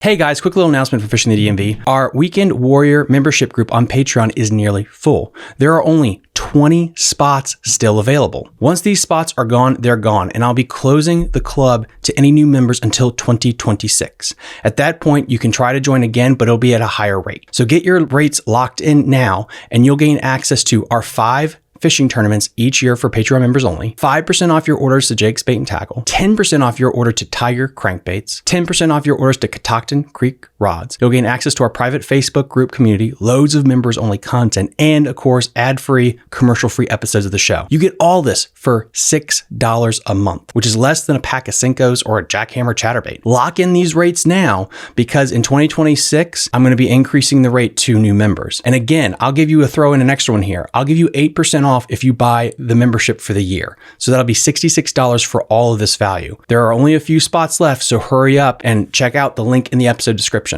Hey guys, quick little announcement for Fishing the DMV. Our Weekend Warrior membership group on Patreon is nearly full. There are only 20 spots still available. Once these spots are gone, they're gone, and I'll be closing the club to any new members until 2026. At that point, you can try to join again, but it'll be at a higher rate. So get your rates locked in now, and you'll gain access to our 5 fishing tournaments each year for Patreon members only, 5% off your orders to Jake's Bait and Tackle, 10% off your order to Tiger Crankbaits, 10% off your orders to Catoctin Creek Rods. You'll gain access to our private Facebook group community, loads of members only content, and of course, ad-free, commercial-free episodes of the show. You get all this for $6 a month, which is less than a pack of Cincos or a Jackhammer Chatterbait. Lock in these rates now because in 2026, I'm going to be increasing the rate to new members. And again, I'll give you an extra one here. I'll give you 8% off if you buy the membership for the year. So that'll be $66 for all of this value. There are only a few spots left, so hurry up and check out the link in the episode description.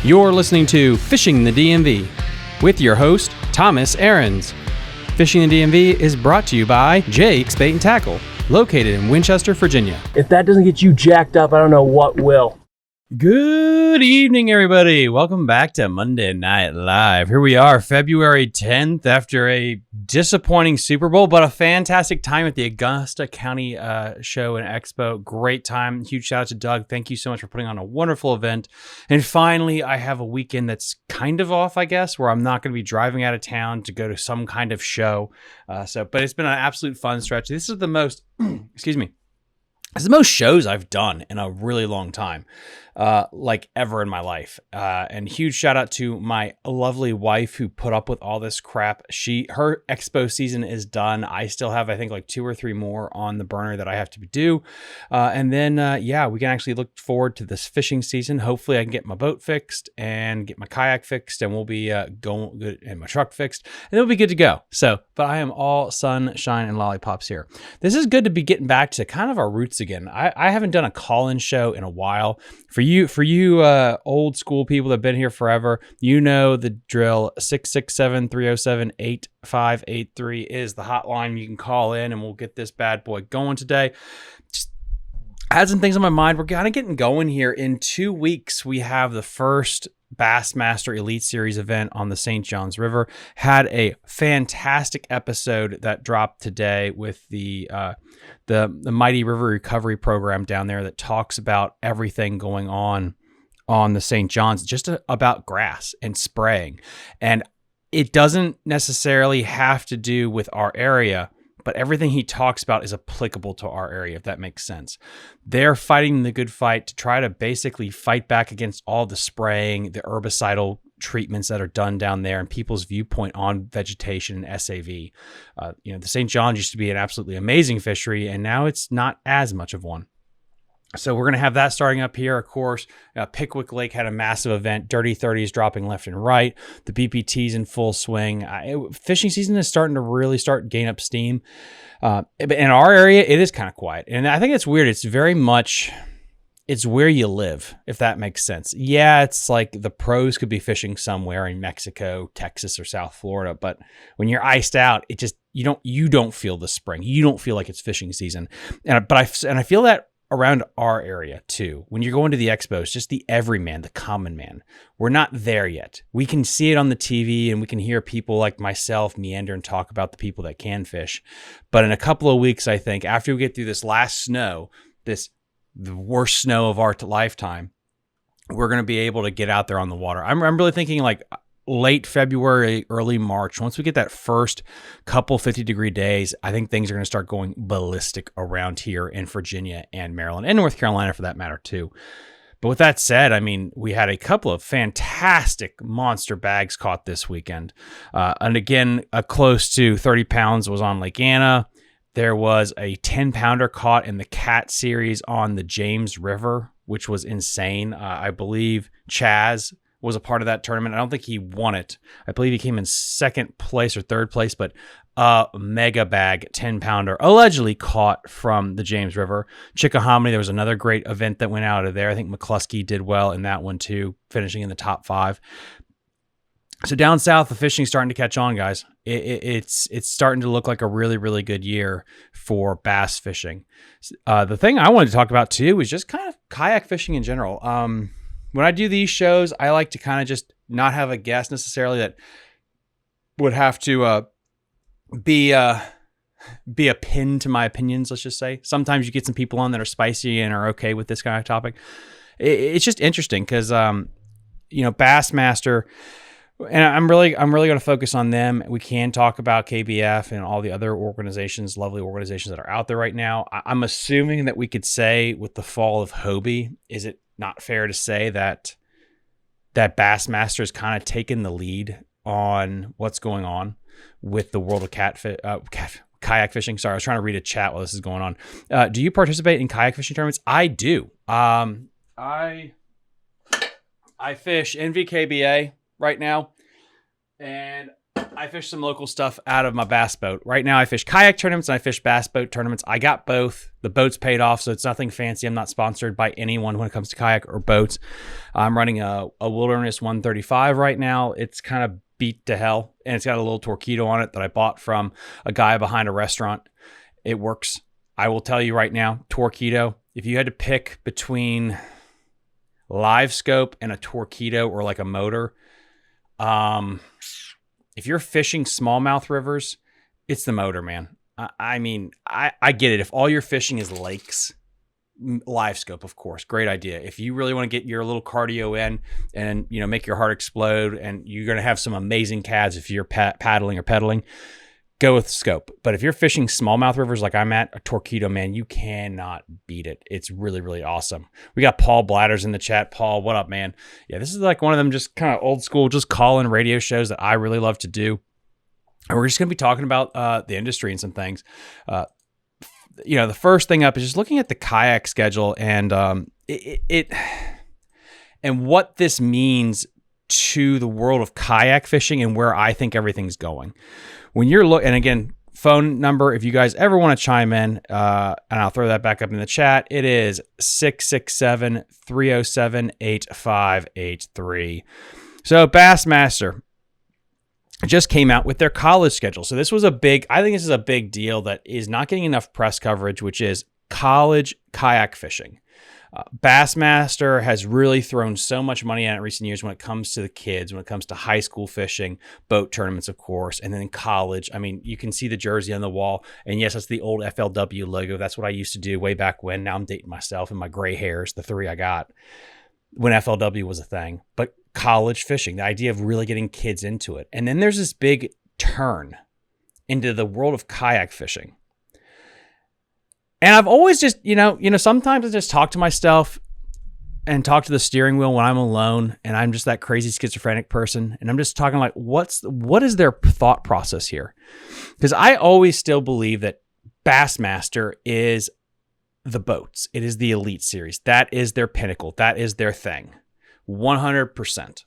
You're listening to Fishing the DMV with your host, Thomas Ahrens. Fishing the DMV is brought to you by Jake's Bait and Tackle, located in Winchester, Virginia. If that doesn't get you jacked up, I don't know what will. Good evening, everybody. Welcome back to Monday Night Live. Here we are, February 10th, after a disappointing Super Bowl, but a fantastic time at the Augusta County Show and Expo. Great time. Huge shout out to Doug. Thank you so much for putting on a wonderful event. And finally, I have a weekend that's kind of off, I guess, where I'm not going to be driving out of town to go to some kind of show. But it's been an absolute fun stretch. This is the most, excuse me. It's the most shows I've done in a really long time, like ever in my life. And huge shout out to my lovely wife who put up with all this crap. Her expo season is done. I still have, I think, like 2 or 3 more on the burner that I have to do. And then, we can actually look forward to this fishing season. Hopefully I can get my boat fixed and get my kayak fixed, and we'll be going good, and my truck fixed, and it'll be good to go. But I am all sunshine and lollipops here. This is good to be getting back to kind of our roots again. I haven't done a call-in show in a while. For you old school people that have been here forever, you know the drill. 667-307-8583 is the hotline. You can call in and we'll get this bad boy going today. Just had some things on my mind. We're kind of getting going here. In 2 weeks, we have the first Bassmaster Elite Series event on the St. Johns River. Had a fantastic episode that dropped today with the Mighty River Recovery Program down there that talks about everything going on the St. Johns, just about grass and spraying. And it doesn't necessarily have to do with our area, but everything he talks about is applicable to our area, if that makes sense. They're fighting the good fight to try to basically fight back against all the spraying, the herbicidal treatments that are done down there, and people's viewpoint on vegetation and SAV. The St. Johns used to be an absolutely amazing fishery, and now it's not as much of one. So we're going to have that starting up here. Of course, Pickwick Lake had a massive event. Dirty 30s dropping left and right. The BPT's in full swing. Fishing season is starting to really gain up steam. But in our area, it is kind of quiet. And I think it's weird. It's very much, it's where you live, if that makes sense. Yeah, it's like the pros could be fishing somewhere in Mexico, Texas, or South Florida. But when you're iced out, it just, you don't feel the spring. You don't feel like it's fishing season. And I feel that around our area too. When you're going to the expos, just the everyman, the common man, we're not there yet. We can see it on the TV and we can hear people like myself meander and talk about the people that can fish. But in a couple of weeks, I think, after we get through this last snow, the worst snow of our lifetime, we're going to be able to get out there on the water. I'm really thinking like late February, early March. Once we get that first couple 50-degree days, I think things are going to start going ballistic around here in Virginia and Maryland and North Carolina for that matter too. But with that said, I mean, we had a couple of fantastic monster bags caught this weekend. And again, close to 30 pounds was on Lake Anna. There was a 10-pounder caught in the Cat series on the James River, which was insane. I believe Chaz was a part of that tournament. I don't think he won it. I believe he came in second place or third place, but a mega bag 10-pounder allegedly caught from the James River. Chickahominy, there was another great event that went out of there. I think McCluskey did well in that one too, finishing in the top 5. So down south, the fishing's starting to catch on, guys. It's starting to look like a really, really good year for bass fishing. The thing I wanted to talk about too is just kind of kayak fishing in general. when I do these shows, I like to kind of just not have a guest necessarily that would have to be a pin to my opinions, let's just say. Sometimes you get some people on that are spicy and are okay with this kind of topic. It's just interesting because, Bassmaster, and I'm really going to focus on them. We can talk about KBF and all the other organizations, lovely organizations that are out there right now. I'm assuming that we could say with the fall of Hobie, is it not fair to say that Bassmaster has kind of taken the lead on what's going on with the world of kayak fishing? Sorry, I was trying to read a chat while this is going on. Do you participate in kayak fishing tournaments? I do. I fish NVKBA right now, and I fish some local stuff out of my bass boat. Right now I fish kayak tournaments and I fish bass boat tournaments. I got both. The boat's paid off, so it's nothing fancy. I'm not sponsored by anyone when it comes to kayak or boats. I'm running a Wilderness 135 right now. It's kind of beat to hell, and it's got a little Torpedo on it that I bought from a guy behind a restaurant. It works. I will tell you right now, Torpedo, if you had to pick between live scope and a Torpedo or like a motor, if you're fishing smallmouth rivers, it's the motor, man. I get it. If all you're fishing is lakes, live scope, of course, great idea. If you really want to get your little cardio in and, make your heart explode, and you're going to have some amazing cads if you're paddling or pedaling, go with scope. But if you're fishing smallmouth rivers like I'm at, a Torpedo, man, you cannot beat it. It's really, really awesome. We got Paul Bladders in the chat. Paul, what up, man? Yeah, this is like one of them just kind of old school, just call-in radio shows that I really love to do. And we're just going to be talking about the industry and some things. The first thing up is just looking at the kayak schedule and and what this means to the world of kayak fishing and where I think everything's going. When you're and again, phone number, if you guys ever want to chime in, and I'll throw that back up in the chat, it is 667-307-8583. So Bassmaster just came out with their college schedule. So this was I think this is a big deal that is not getting enough press coverage, which is college kayak fishing. Bassmaster has really thrown so much money at it in recent years when it comes to the kids, when it comes to high school fishing, boat tournaments, of course, and then college. I mean, you can see the jersey on the wall, and yes, that's the old FLW logo. That's what I used to do way back when. Now I'm dating myself and my gray hairs, the 3 I got when FLW was a thing. But college fishing, the idea of really getting kids into it. And then there's this big turn into the world of kayak fishing. And I've always just, sometimes I just talk to myself and talk to the steering wheel when I'm alone and I'm just that crazy schizophrenic person. And I'm just talking like, what is their thought process here? Because I always still believe that Bassmaster is the boats. It is the Elite Series. That is their pinnacle. That is their thing. 100%.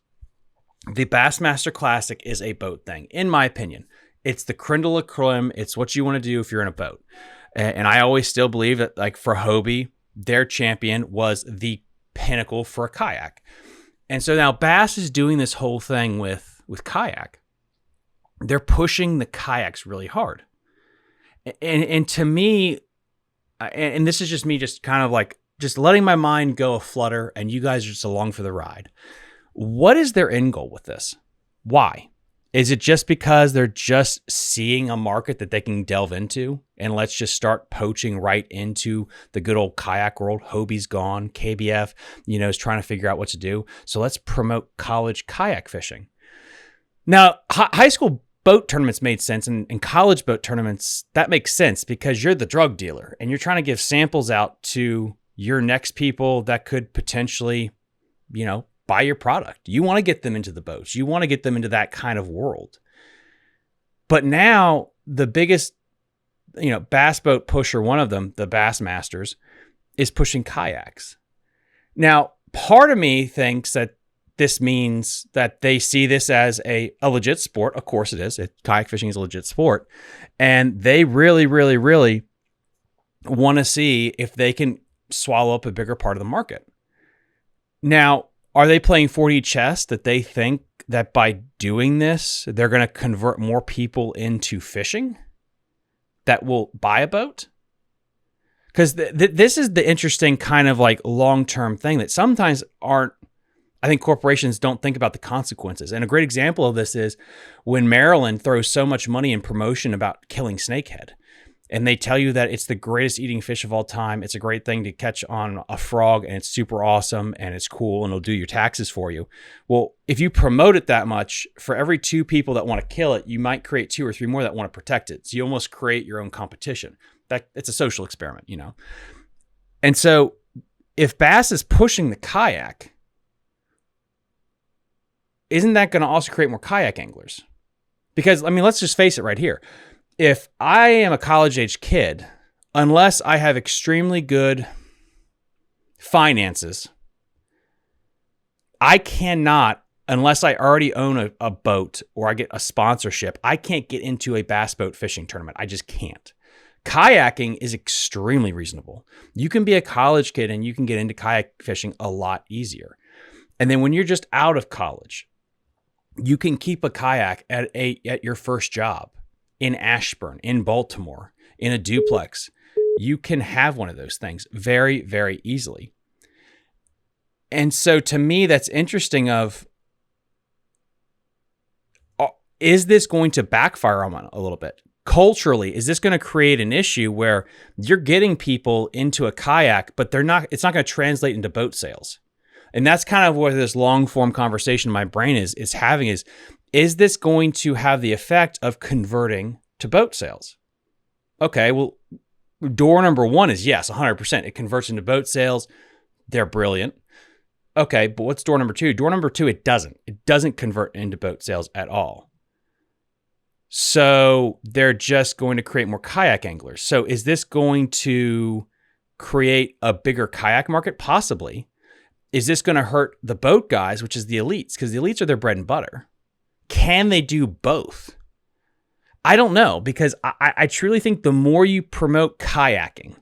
The Bassmaster Classic is a boat thing, in my opinion. It's the creme de la creme. It's what you want to do if you're in a boat. And I always still believe that, like for Hobie, their champion was the pinnacle for a kayak. And so now Bass is doing this whole thing with kayak. They're pushing the kayaks really hard. And to me, and this is just me just kind of like just letting my mind go aflutter, and you guys are just along for the ride. What is their end goal with this? Why? Is it just because they're just seeing a market that they can delve into, and let's just start poaching right into the good old kayak world? Hobie's gone. KBF, is trying to figure out what to do. So let's promote college kayak fishing. Now, high school boat tournaments made sense, and college boat tournaments, that makes sense because you're the drug dealer and you're trying to give samples out to your next people that could potentially, buy your product. You want to get them into the boats. You want to get them into that kind of world. But now the biggest, bass boat pusher, one of them, the Bassmasters, is pushing kayaks. Now, part of me thinks that this means that they see this as a legit sport. Of course it is. Kayak fishing is a legit sport. And they really, really, really want to see if they can swallow up a bigger part of the market. Now, are they playing 4D chess that they think that by doing this, they're going to convert more people into fishing that will buy a boat? Because this is the interesting kind of like long-term thing that sometimes aren't I think corporations don't think about the consequences. And a great example of this is when Maryland throws so much money in promotion about killing snakehead. And they tell you that it's the greatest eating fish of all time. It's a great thing to catch on a frog, and it's super awesome, and it's cool, and it'll do your taxes for you. Well, if you promote it that much, for every 2 people that want to kill it, you might create 2 or 3 more that want to protect it. So you almost create your own competition. It's a social experiment, you know? And so if bass is pushing the kayak, isn't that going to also create more kayak anglers? Because, I mean, let's just face it right here. If I am a college-age kid, unless I have extremely good finances, I cannot, unless I already own a boat or I get a sponsorship, I can't get into a bass boat fishing tournament. I just can't. Kayaking is extremely reasonable. You can be a college kid and you can get into kayak fishing a lot easier. And then when you're just out of college, you can keep a kayak at your first job. In Ashburn, in Baltimore, in a duplex, you can have one of those things very, very easily. And so to me, that's interesting is this going to backfire on a little bit? Culturally, is this going to create an issue where you're getting people into a kayak, but it's not going to translate into boat sales? And that's kind of what this long form conversation in my brain is having is this going to have the effect of converting to boat sales? Okay, well, door number 1 is yes, 100%. It converts into boat sales. They're brilliant. Okay, but what's door number 2? Door number 2, it doesn't. It doesn't convert into boat sales at all. So they're just going to create more kayak anglers. So is this going to create a bigger kayak market? Possibly. Is this going to hurt the boat guys, which is the elites? Because the elites are their bread and butter. Can they do both? I don't know, because I truly think the more you promote kayaking,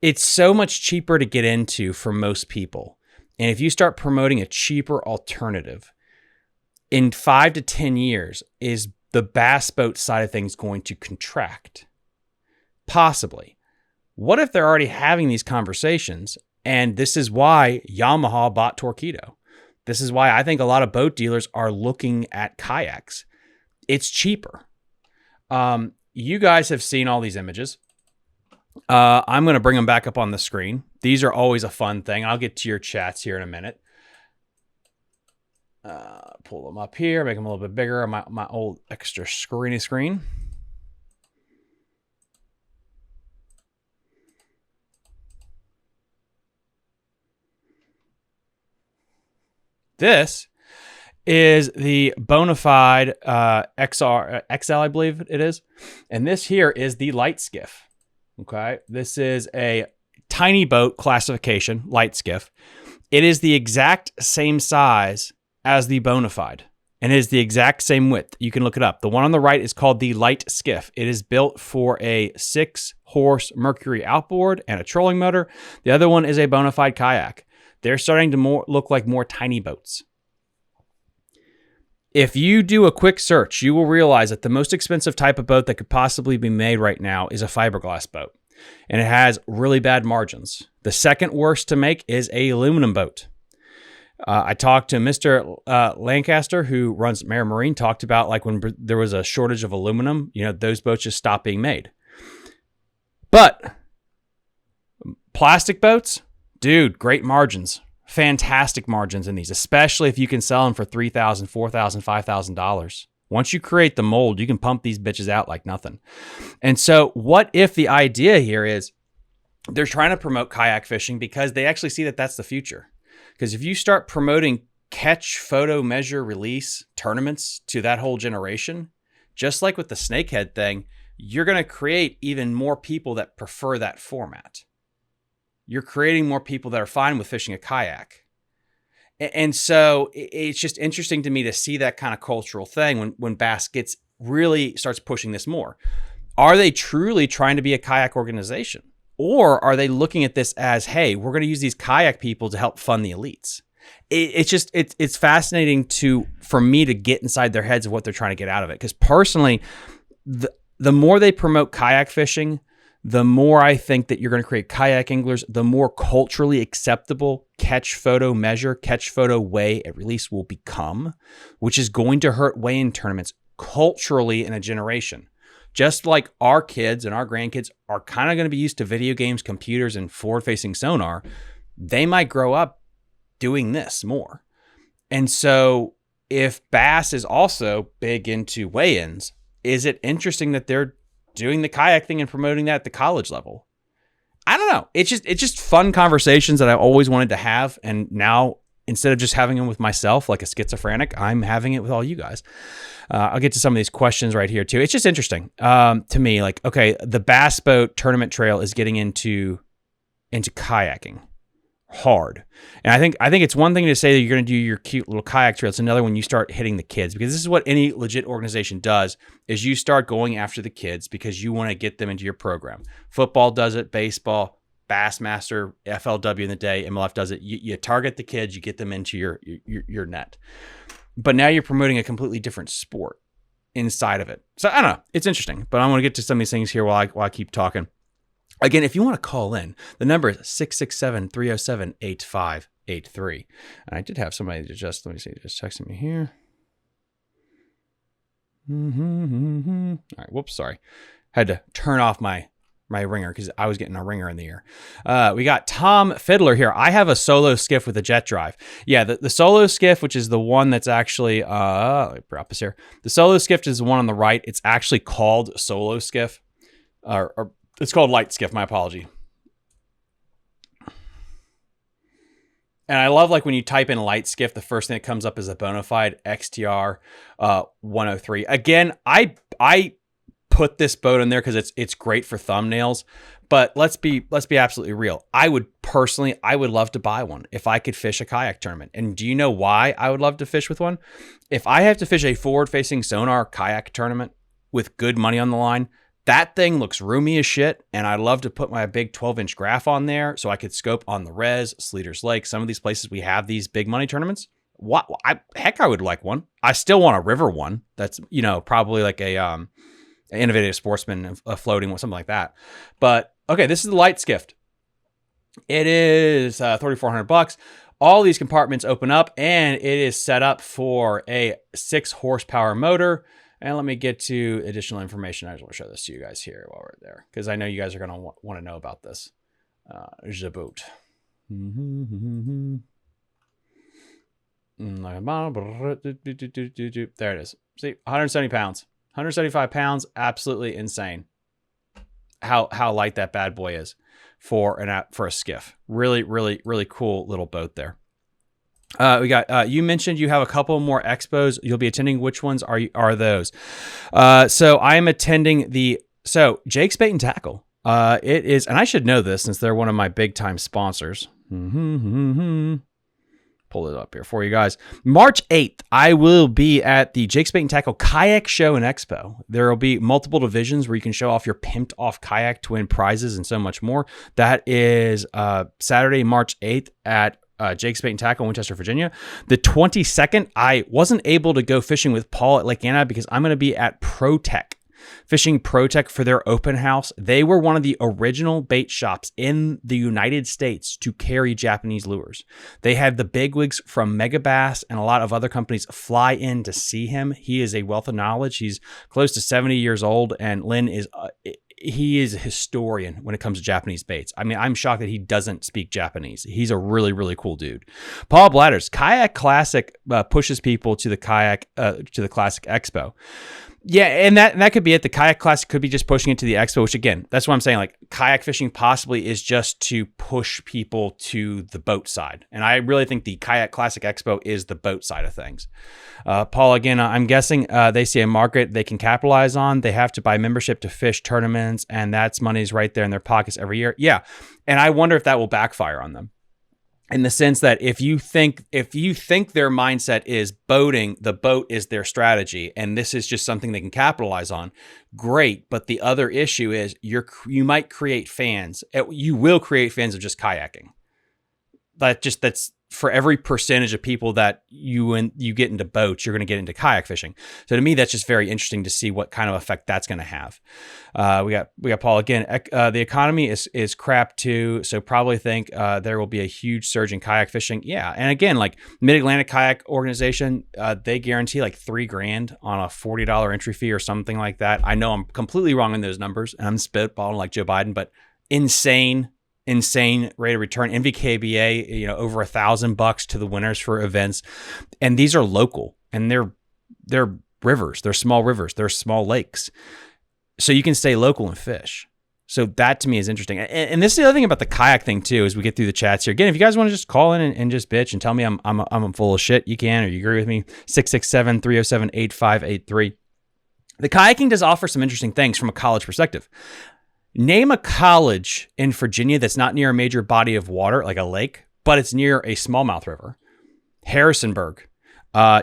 it's so much cheaper to get into for most people. And if you start promoting a cheaper alternative, in 5 to 10 years, is the bass boat side of things going to contract? Possibly. What if they're already having these conversations? And this is why Yamaha bought Torqeedo. This is why I think a lot of boat dealers are looking at kayaks. It's cheaper. You guys have seen all these images. I'm going to bring them back up on the screen. These are always a fun thing. I'll get to your chats here in a minute. Pull them up here, make them a little bit bigger on my old extra screen. This is the Bonafide XL, I believe it is. And this here is the light skiff. Okay. This is a tiny boat classification, light skiff. It is the exact same size as the Bonafide, and it is the exact same width. You can look it up. The one on the right is called the light skiff. It is built for a 6-horse Mercury outboard and a trolling motor. The other one is a Bonafide kayak. They're starting to look like more tiny boats. If you do a quick search, you will realize that the most expensive type of boat that could possibly be made right now is a fiberglass boat, and it has really bad margins. The second worst to make is a aluminum boat. I talked to Mr. Lancaster, who runs Mare Marine, talked about like when there was a shortage of aluminum, those boats just stopped being made. But plastic boats, dude, great margins, fantastic margins in these, especially if you can sell them for $3,000, $4,000, $5,000. Once you create the mold, you can pump these bitches out like nothing. And so what if the idea here is they're trying to promote kayak fishing because they actually see that that's the future? Because if you start promoting catch, photo, measure, release tournaments to that whole generation, just like with the snakehead thing, you're going to create even more people that prefer that format. You're creating more people that are fine with fishing a kayak. And so it's just interesting to me to see that kind of cultural thing when Bass really starts pushing this more. Are they truly trying to be a kayak organization? Or are they looking at this as, hey, we're going to use these kayak people to help fund the elites? It's fascinating for me to get inside their heads of what they're trying to get out of it. Because personally, the more they promote kayak fishing, the more I think that you're going to create kayak anglers, the more culturally acceptable catch, photo, measure, catch, photo, weigh at release will become, which is going to hurt weigh-in tournaments culturally in a generation. Just like our kids and our grandkids are kind of going to be used to video games, computers, and forward-facing sonar, they might grow up doing this more. And so if Bass is also big into weigh-ins, is it interesting that they're doing the kayak thing and promoting that at the college level? I don't know. It's just fun conversations that I've always wanted to have. And now, instead of just having them with myself like a schizophrenic, I'm having it with all you guys. I'll get to some of these questions right here too. It's just interesting to me. Like, okay, the Bass Boat Tournament Trail is getting into kayaking hard. And I think it's one thing to say that you're going to do your cute little kayak trail. It's another when you start hitting the kids, because this is what any legit organization does, is you start going after the kids because you want to get them into your program. Football does it, baseball, Bassmaster, FLW in the day, MLF does it. You target the kids, you get them into your net. But now you're promoting a completely different sport inside of it. So I don't know. It's interesting, but I want to get to some of these things here while I keep talking. Again, if you want to call in, the number is 667-307-8583. And I did have somebody let me see, just texting me here. All right, whoops, sorry. Had to turn off my ringer because I was getting a ringer in the ear. We got Tom Fiddler here. I have a solo skiff with a jet drive. Yeah, the solo skiff, which is the one that's actually, let me drop this here. The solo skiff is the one on the right. It's actually called solo skiff, or it's called light skiff, my apology. And I love, like, when you type in light skiff, the first thing that comes up is a bona fide XTR 103. Again, I put this boat in there because it's great for thumbnails, but let's be absolutely real. I would love to buy one if I could fish a kayak tournament. And do you know why I would love to fish with one? If I have to fish a forward-facing sonar kayak tournament with good money on the line, that thing looks roomy as shit, and I'd love to put my big 12-inch graph on there so I could scope on the Res, Sleeter's Lake, some of these places we have these big money tournaments. I would like one. I still want a river one. That's, probably like a innovative sportsman, a floating one, something like that. But okay, this is the light skiff. It is $3,400. All these compartments open up, and it is set up for a 6 horsepower motor. And let me get to additional information. I just want to show this to you guys here while we're there, because I know you guys are going to want to know about this. The boat. There it is. See, 170 pounds, 175 pounds. Absolutely insane how light that bad boy is for a skiff. Really, really, really cool little boat there. We got, you mentioned you have a couple more expos you'll be attending. Which ones are those? So I am attending Jake's Bait and Tackle. It is, and I should know this since they're one of my big time sponsors. Pull it up here for you guys. March 8th, I will be at the Jake's Bait and Tackle Kayak Show and Expo. There will be multiple divisions where you can show off your pimped off kayak to win prizes and so much more. That is Saturday, March 8th at Jake's Bait and Tackle in Winchester, Virginia. The 22nd, I wasn't able to go fishing with Paul at Lake Anna because I'm going to be at ProTech, fishing ProTech for their open house. They were one of the original bait shops in the United States to carry Japanese lures. They had the bigwigs from Megabass and a lot of other companies fly in to see him. He is a wealth of knowledge. He's close to 70 years old, and Lynn is he is a historian when it comes to Japanese baits. I mean, I'm shocked that he doesn't speak Japanese. He's a really, really cool dude. Paul Blatters, Kayak Classic pushes people to the Classic Expo. Yeah, and that could be it. The Kayak Classic could be just pushing it to the expo, which again, that's what I'm saying. Like, kayak fishing possibly is just to push people to the boat side. And I really think the Kayak Classic Expo is the boat side of things. Paul, again, I'm guessing they see a market they can capitalize on. They have to buy membership to fish tournaments, and that's money's right there in their pockets every year. Yeah, and I wonder if that will backfire on them. In the sense that if you think their mindset is boating, the boat is their strategy, and this is just something they can capitalize on, great. But the other issue is you might create fans. You will create fans of just kayaking. that's for every percentage of people that you get into boats, you're going to get into kayak fishing. So to me, that's just very interesting to see what kind of effect that's going to have. We got Paul again. The economy is crap too, so probably think there will be a huge surge in kayak fishing. Yeah, and again, like Mid-Atlantic Kayak Organization, they guarantee like $3,000 on a $40 entry fee or something like that. I know I'm completely wrong on those numbers, and I'm spitballing like Joe Biden, but insane rate of return. NVKBA, over $1,000 to the winners for events, and these are local, and they're rivers, they're small rivers, they're small lakes, so you can stay local and fish. So that to me is interesting. And this is the other thing about the kayak thing too, as we get through the chats here. Again, if you guys want to just call in and just bitch and tell me I'm full of shit, you can, or you agree with me. 667-307-8583. The kayaking does offer some interesting things from a college perspective. Name a college in Virginia that's not near a major body of water, like a lake, but it's near a smallmouth river. Harrisonburg.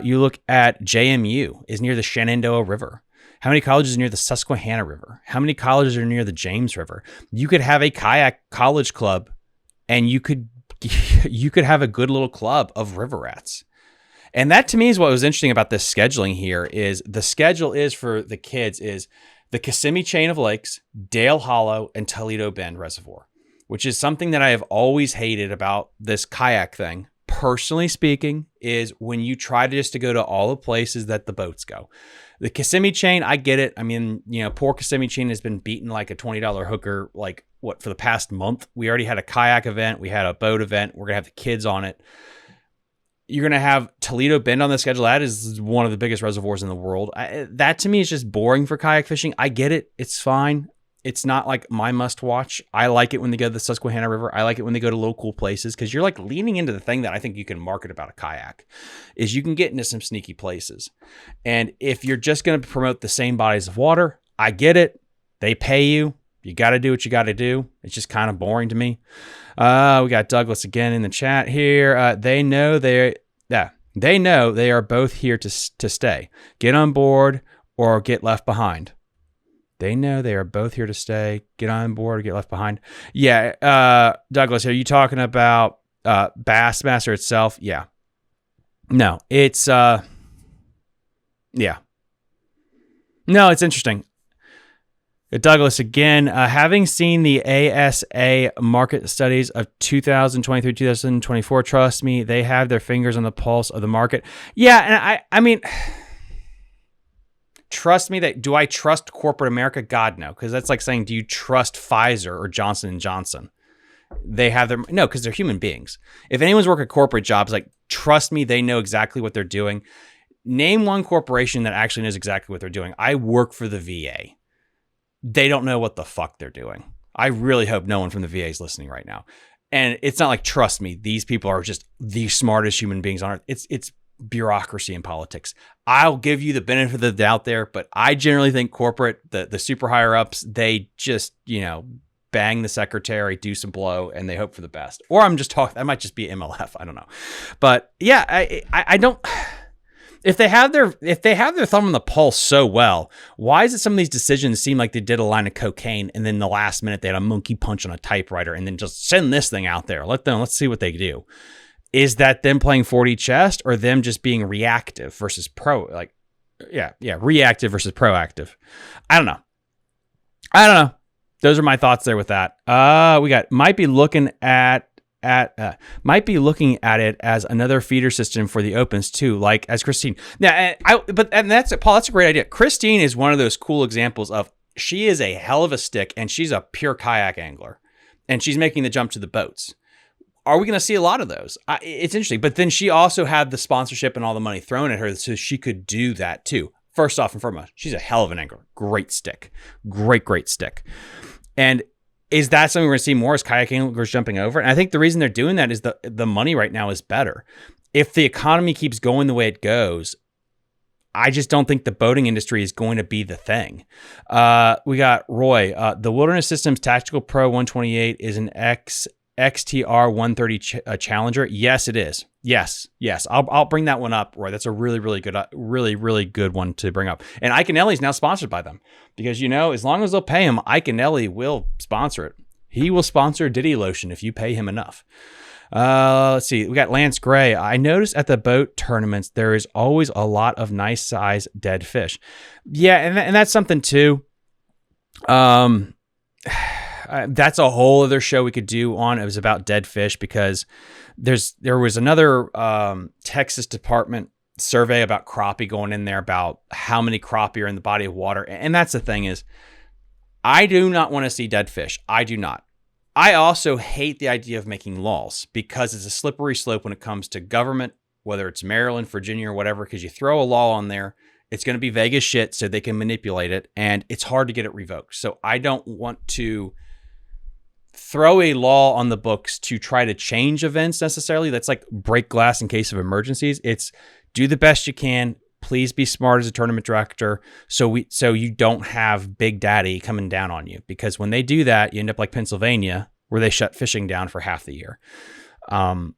You look at JMU is near the Shenandoah River. How many colleges are near the Susquehanna River? How many colleges are near the James River? You could have a kayak college club, and you could have a good little club of river rats. And that to me is what was interesting about this scheduling here. Is the schedule is for the kids is the Kissimmee Chain of Lakes, Dale Hollow, and Toledo Bend Reservoir, which is something that I have always hated about this kayak thing, personally speaking, is when you try to go to all the places that the boats go. The Kissimmee Chain, I get it. I mean, poor Kissimmee Chain has been beaten like a $20 hooker, for the past month. We already had a kayak event. We had a boat event. We're going to have the kids on it. You're going to have Toledo Bend on the schedule. That is one of the biggest reservoirs in the world. That to me is just boring for kayak fishing. I get it. It's fine. It's not like my must watch. I like it when they go to the Susquehanna River. I like it when they go to little cool places, because you're leaning into the thing that I think you can market about a kayak is you can get into some sneaky places. And if you're just going to promote the same bodies of water, I get it. They pay you. You got to do what you got to do. It's just kind of boring to me. We got Douglas again in the chat here. They know they are both here to stay. Get on board or get left behind. They know they are both here to stay. Get on board or get left behind. Yeah, Douglas, are you talking about Bassmaster itself? Yeah. No, it's yeah. No, it's interesting. Douglas again, having seen the ASA market studies of 2023-2024, trust me, they have their fingers on the pulse of the market. Yeah, and I mean, trust me that, do I trust corporate America? God, no, because that's like saying, do you trust Pfizer or Johnson & Johnson? They have no, because they're human beings. If anyone's working corporate jobs, trust me, they know exactly what they're doing. Name one corporation that actually knows exactly what they're doing. I work for the VA. They don't know what the fuck they're doing. I really hope no one from the VA is listening right now. And it's not like, trust me, these people are just the smartest human beings on earth. It's bureaucracy and politics. I'll give you the benefit of the doubt there, but I generally think corporate, the super higher ups, they just, bang the secretary, do some blow, and they hope for the best. Or I'm just talking, that might just be MLF. I don't know. But yeah, I don't. If they have their thumb on the pulse so well, why is it some of these decisions seem like they did a line of cocaine and then the last minute they had a monkey punch on a typewriter and then just send this thing out there? Let's see what they do. Is that them playing 4D chess or them just being reactive versus reactive versus proactive? I don't know. Those are my thoughts there with that. We got might be looking at it as another feeder system for the opens too, like as Christine. Now, that's Paul. That's a great idea. Christine is one of those cool examples of, she is a hell of a stick and she's a pure kayak angler, and she's making the jump to the boats. Are we going to see a lot of those? It's interesting, but then she also had the sponsorship and all the money thrown at her, so she could do that too. First off and foremost, she's a hell of an angler. Great stick, great stick, and. Is that something we're going to see more as kayak anglers jumping over? And I think the reason they're doing that is the money right now is better. If the economy keeps going the way it goes, I just don't think the boating industry is going to be the thing. We got Roy. The Wilderness Systems Tactical Pro 128 is an XTR 130 Challenger. Yes, it is. Yes. I'll bring that one up, Roy. That's a really good, really good one to bring up. And Iaconelli is now sponsored by them because, as long as they'll pay him, Iaconelli will sponsor it. He will sponsor Diddy Lotion if you pay him enough. Let's see. We got Lance Gray. I noticed at the boat tournaments there is always a lot of nice size dead fish. Yeah, and that's something too. That's a whole other show we could do on. It was about dead fish because there was another Texas Department survey about crappie going in there about how many crappie are in the body of water. And that's the thing is, I do not want to see dead fish. I do not. I also hate the idea of making laws because it's a slippery slope when it comes to government, whether it's Maryland, Virginia, or whatever, because you throw a law on there, it's going to be vague as shit so they can manipulate it, and it's hard to get it revoked. So I don't want to throw a law on the books to try to change events necessarily. That's like break glass in case of emergencies. It's do the best you can. Please be smart as a tournament director so you don't have Big Daddy coming down on you, because when they do that, you end up like Pennsylvania where they shut fishing down for half the year. When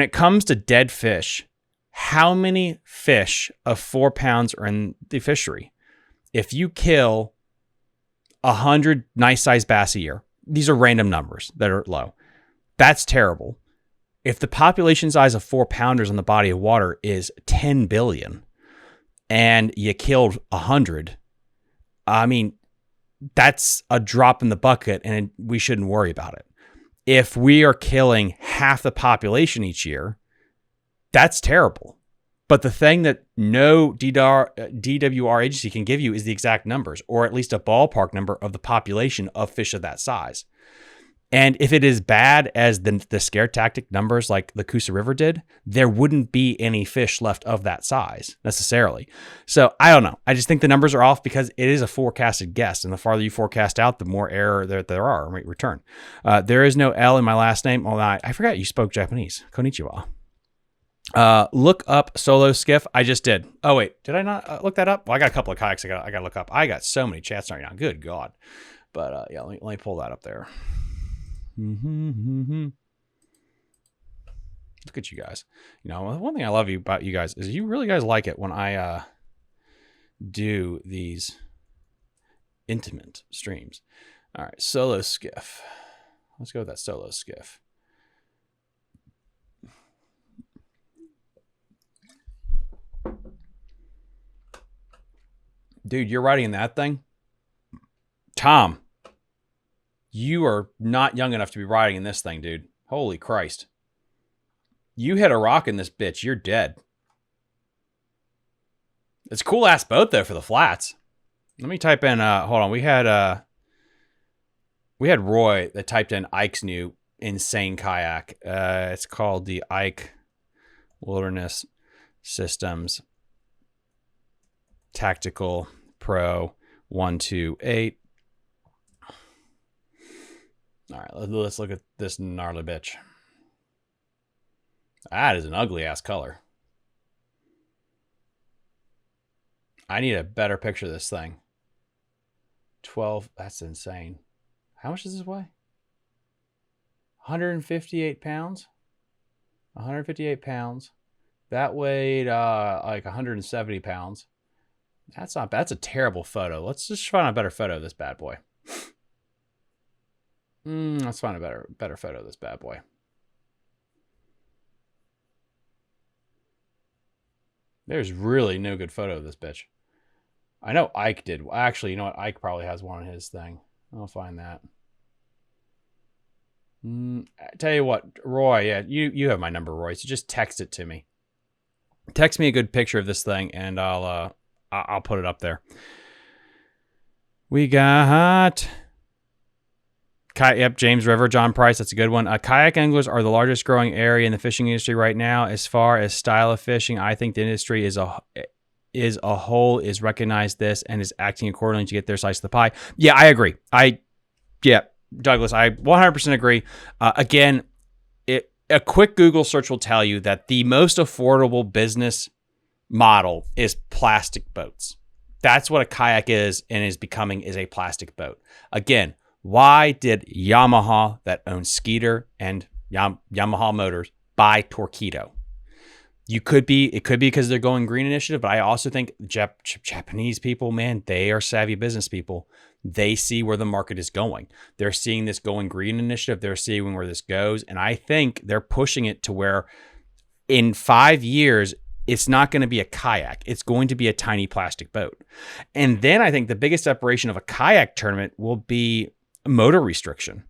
it comes to dead fish, how many fish of 4 pounds are in the fishery? If you kill 100 nice sized bass a year, these are random numbers that are low. That's terrible. If the population size of 4 pounders in the body of water is 10 billion and you killed 100, I mean, that's a drop in the bucket and we shouldn't worry about it. If we are killing half the population each year, that's terrible. But the thing that no DWR agency can give you is the exact numbers, or at least a ballpark number of the population of fish of that size. And if it is bad as the scare tactic numbers like the Coosa River did, there wouldn't be any fish left of that size necessarily. So I don't know. I just think the numbers are off because it is a forecasted guess. And the farther you forecast out, the more error there are in return. There is no L in my last name. Oh, I forgot you spoke Japanese. Konnichiwa. Look up solo skiff. I just did. Oh, wait. Did I not look that up? Well, I got a couple of kayaks I got to look up. I got so many chats right now. Good God. But yeah, let me pull that up there. Look at you guys. You know, one thing I love about you guys is you really guys like it when I do these intimate streams. All right, solo skiff. Let's go with that solo skiff. Dude, you're riding in that thing? Tom. You are not young enough to be riding in this thing, dude. Holy Christ. You hit a rock in this bitch, you're dead. It's a cool ass boat though for the flats. Let me type in hold on, we had Roy that typed in Ike's new insane kayak. It's called the Ike Wilderness Systems Tactical Pro 128. All right, let's look at this gnarly bitch. That is an ugly ass color. I need a better picture of this thing. 12, that's insane. How much does this weigh? 158 pounds. 158 pounds. That weighed like 170 pounds. That's not bad. That's a terrible photo. Let's just find a better photo of this bad boy. Let's find a better photo of this bad boy. There's really no good photo of this bitch. I know Ike did. Actually, you know what? Ike probably has one on his thing. I'll find that. Tell you what, Roy, yeah, you have my number, Roy, so just text it to me. Text me a good picture of this thing, and I'll put it up there. We got... Yep, James River, John Price. That's a good one. Kayak anglers are the largest growing area in the fishing industry right now. As far as style of fishing, I think the industry is a whole is recognized this and is acting accordingly to get their slice of the pie. Yeah, I agree. Douglas, I 100% agree. Again, a quick Google search will tell you that the most affordable business model is plastic boats. That's what a kayak is and is becoming is a plastic boat. Again, why did Yamaha, that owns Skeeter and Yamaha Motors, buy Torqeedo? It could be because they're going green initiative, but I also think Japanese people, man, they are savvy business people. They see where the market is going. They're seeing this Going Green initiative. They're seeing where this goes. And I think they're pushing it to where in 5 years, it's not going to be a kayak. It's going to be a tiny plastic boat. And then I think the biggest separation of a kayak tournament will be motor restriction.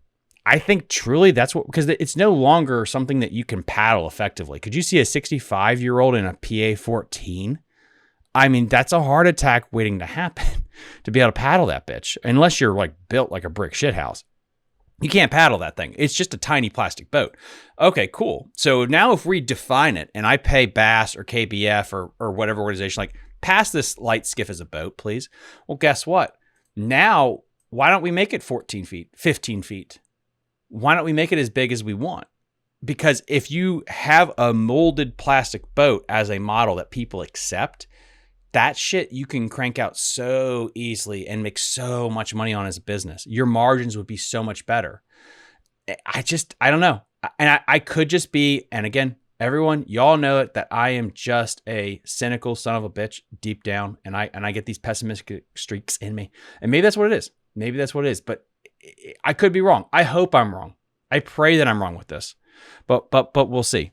I think truly that's what, because it's no longer something that you can paddle effectively. Could you see a 65-year-old in a PA 14? I mean, that's a heart attack waiting to happen to be able to paddle that bitch, unless you're like built like a brick shithouse. You can't paddle that thing. It's just a tiny plastic boat. Okay, cool. So now if we define it and I pay Bass or KBF or whatever organization, like, pass this light skiff as a boat, please. Well, guess what? Now, why don't we make it 14 feet, 15 feet? Why don't we make it as big as we want? Because if you have a molded plastic boat as a model that people accept, that shit you can crank out so easily and make so much money on as a business. Your margins would be so much better. I don't know. And I could just be, and again, everyone, y'all know it, that I am just a cynical son of a bitch deep down. And I get these pessimistic streaks in me. And maybe that's what it is. Maybe that's what it is. But I could be wrong. I hope I'm wrong. I pray that I'm wrong with this. But we'll see.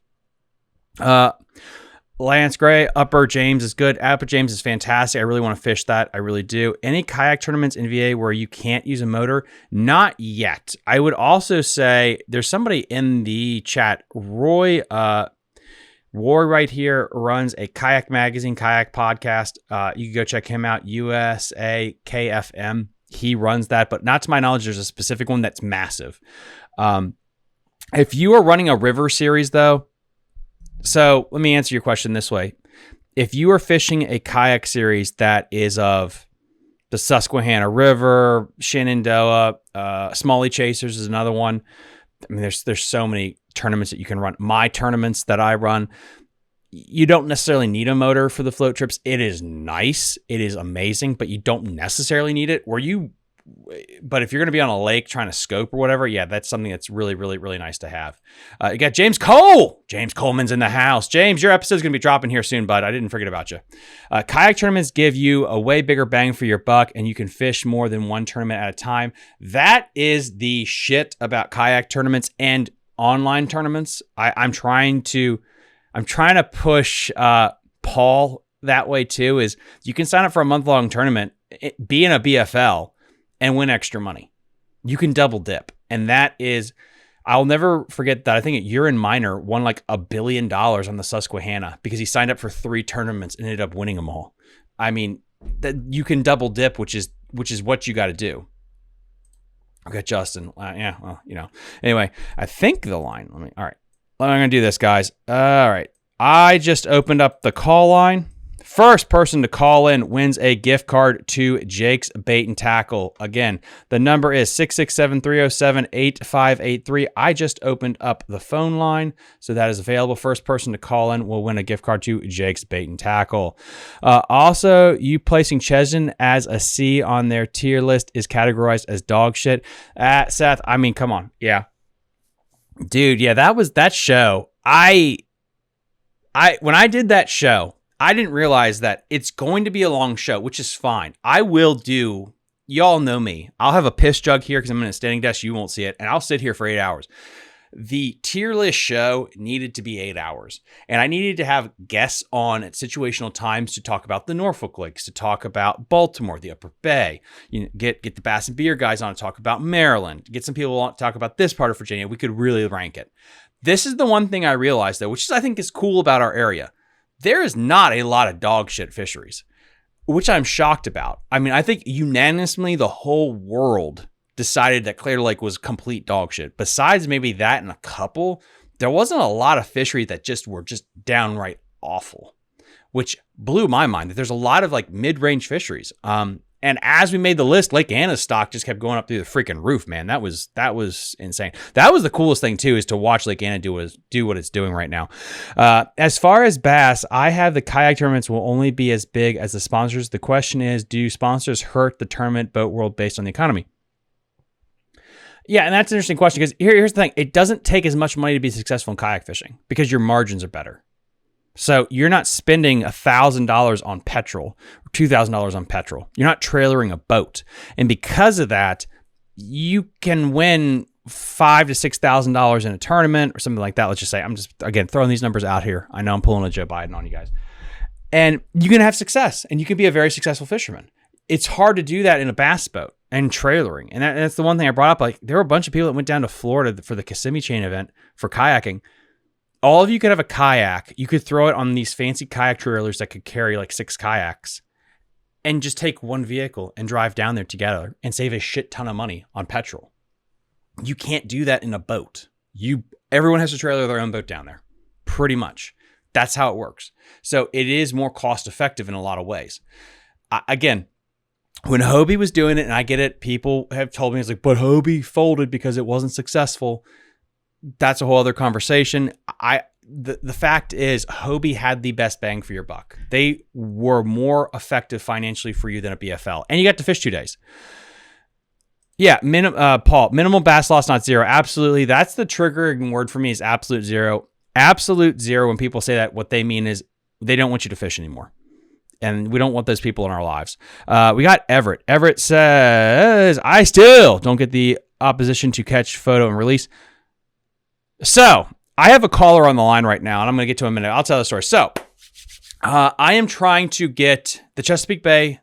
Lance Gray, Upper James is good. Upper James is fantastic. I really want to fish that. I really do. Any kayak tournaments in VA where you can't use a motor? Not yet. I would also say there's somebody in the chat, Roy right here runs a kayak magazine, kayak podcast. You can go check him out, USA KFM. He runs that, but not to my knowledge, there's a specific one that's massive. If you are running a river series though, so let me answer your question this way. If you are fishing a kayak series that is of the Susquehanna River, Shenandoah, Smalley Chasers is another one. I mean, there's so many tournaments that you can run. My tournaments that I run, you don't necessarily need a motor for the float trips. It is nice. It is amazing, but you don't necessarily need it. But if you're going to be on a lake trying to scope or whatever, yeah, that's something that's really, really, really nice to have. You got James Cole. James Coleman's in the house. James, your episode's going to be dropping here soon, bud. I didn't forget about you. Kayak tournaments give you a way bigger bang for your buck, and you can fish more than one tournament at a time. That is the shit about kayak tournaments and online tournaments. I'm trying to push Paul that way too. Is you can sign up for a month-long tournament, be in a BFL, and win extra money. You can double dip. And that is, I'll never forget that. I think Urine Minor won like $1 billion on the Susquehanna because he signed up for 3 tournaments and ended up winning them all. I mean, that you can double dip, which is what you got to do. Okay, Justin. Anyway, I think the line, all right. I'm going to do this, guys. All right. I just opened up the call line. First person to call in wins a gift card to Jake's Bait and Tackle. Again, the number is 667-307-8583. I just opened up the phone line, so that is available. First person to call in will win a gift card to Jake's Bait and Tackle. Also, you placing Chesn as a C on their tier list is categorized as dog shit. Seth, I mean, come on. Yeah. Dude, yeah, that show. When I did that show, I didn't realize that it's going to be a long show, which is fine. I will do, y'all know me. I'll have a piss jug here because I'm in a standing desk. You won't see it. And I'll sit here for 8 hours. The tier list show needed to be 8 hours. And I needed to have guests on at situational times to talk about the Norfolk Lakes, to talk about Baltimore, the Upper Bay. You know, get the Bass and Beer guys on to talk about Maryland. Get some people on to talk about this part of Virginia. We could really rank it. This is the one thing I realized, though, which is I think is cool about our area. There is not a lot of dog shit fisheries, which I'm shocked about. I mean, I think unanimously the whole world decided that Clear Lake was complete dog shit. Besides maybe that and a couple, there wasn't a lot of fisheries that were just downright awful, which blew my mind that there's a lot of like mid-range fisheries. And as we made the list, Lake Anna's stock just kept going up through the freaking roof, man. That was insane. That was the coolest thing too, is to watch Lake Anna do what it's doing right now. As far as bass, I have the kayak tournaments will only be as big as the sponsors. The question is, do sponsors hurt the tournament boat world based on the economy? Yeah, and that's an interesting question because here's the thing. It doesn't take as much money to be successful in kayak fishing because your margins are better. So you're not spending $1,000 on petrol or $2,000 on petrol. You're not trailering a boat. And because of that, you can win $5,000 to $6,000 in a tournament or something like that. Let's just say, I'm just, again, throwing these numbers out here. I know I'm pulling a Joe Biden on you guys. And you can have success and you can be a very successful fisherman. It's hard to do that in a bass boat and trailering. And that's the one thing I brought up. Like, there were a bunch of people that went down to Florida for the Kissimmee chain event for kayaking. All of you could have a kayak. You could throw it on these fancy kayak trailers that could carry like 6 kayaks and just take one vehicle and drive down there together and save a shit ton of money on petrol. You can't do that in a boat. Everyone has to trailer their own boat down there, pretty much. That's how it works. So it is more cost effective in a lot of ways. Again, when Hobie was doing it, and I get it, people have told me, it's like, but Hobie folded because it wasn't successful. That's a whole other conversation. The fact is, Hobie had the best bang for your buck. They were more effective financially for you than a BFL, and you got to fish 2 days. Yeah, Paul, minimal bass loss, not zero. Absolutely, that's the triggering word for me, is absolute zero. Absolute zero. When people say that, what they mean is they don't want you to fish anymore, and we don't want those people in our lives. We got Everett. Everett says, I still don't get the opposition to catch, photo, and release. So I have a caller on the line right now, and I'm going to get to him in a minute. I'll tell the story. So I am trying to get the Chesapeake Bay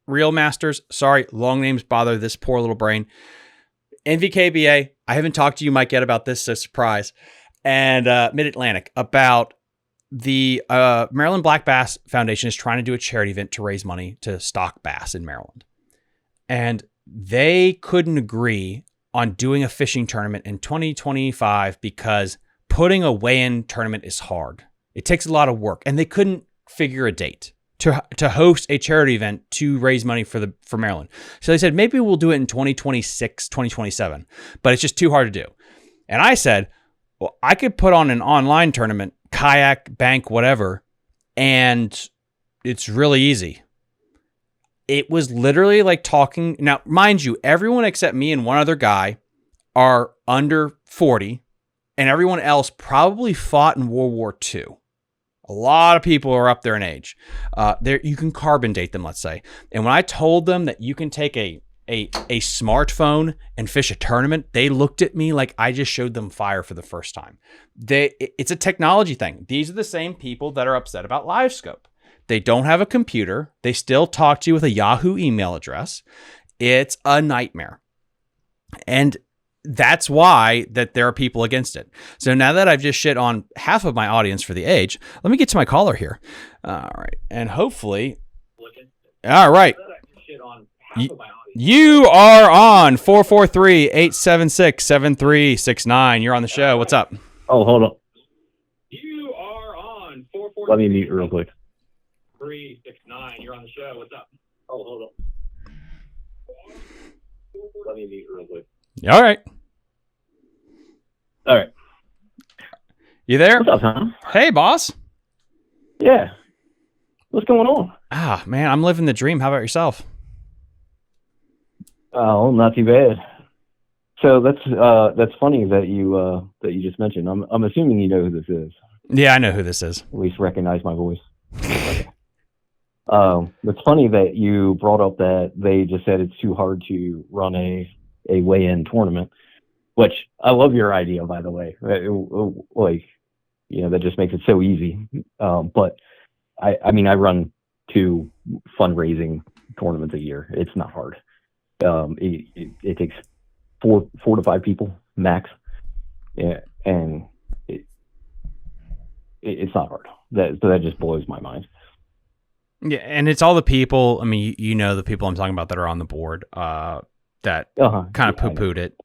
Reel Masters. Sorry, long names bother this poor little brain. NVKBA. I haven't talked to you, Mike, yet about this, so surprise. And Mid-Atlantic, about the Maryland Black Bass Foundation is trying to do a charity event to raise money to stock bass in Maryland. And they couldn't agree on doing a fishing tournament in 2025 because putting a weigh-in tournament is hard. It takes a lot of work, and they couldn't figure a date to host a charity event to raise money for Maryland. So they said, maybe we'll do it in 2026, 2027, but it's just too hard to do. And I said, well, I could put on an online tournament, kayak, bank, whatever, and it's really easy. It was literally like talking. Now, mind you, everyone except me and one other guy are under 40, and everyone else probably fought in World War II. A lot of people are up there in age. You can carbon date them, let's say. And when I told them that you can take a smartphone and fish a tournament, they looked at me like I just showed them fire for the first time. It's a technology thing. These are the same people that are upset about LiveScope. They don't have a computer. They still talk to you with a Yahoo email address. It's a nightmare. And that's why that there are people against it. So now that I've just shit on half of my audience for the age, let me get to my caller here. All right. And hopefully, all right. You are on 443-876-7369. You're on the show. What's up? Oh, hold on. You are on 443. Let me mute real quick. 369. You're on the show. What's up? Oh, hold on. Let me mute real quick. All right. All right. You there? What's up, Tom? Hey, boss. Yeah. What's going on? Ah, man, I'm living the dream. How about yourself? Oh, not too bad. So that's funny that you just mentioned. I'm assuming you know who this is. Yeah, I know who this is. At least recognize my voice. Okay. It's funny that you brought up that they just said it's too hard to run a weigh-in tournament, which I love your idea, by the way. Like, that just makes it so easy. But I mean, I run 2 fundraising tournaments a year. It's not hard. It takes 4 to 5 people max. Yeah, and it's not hard. That just blows my mind. Yeah, and it's all the people. I mean, the people I'm talking about that are on the board that kind of poo-pooed it.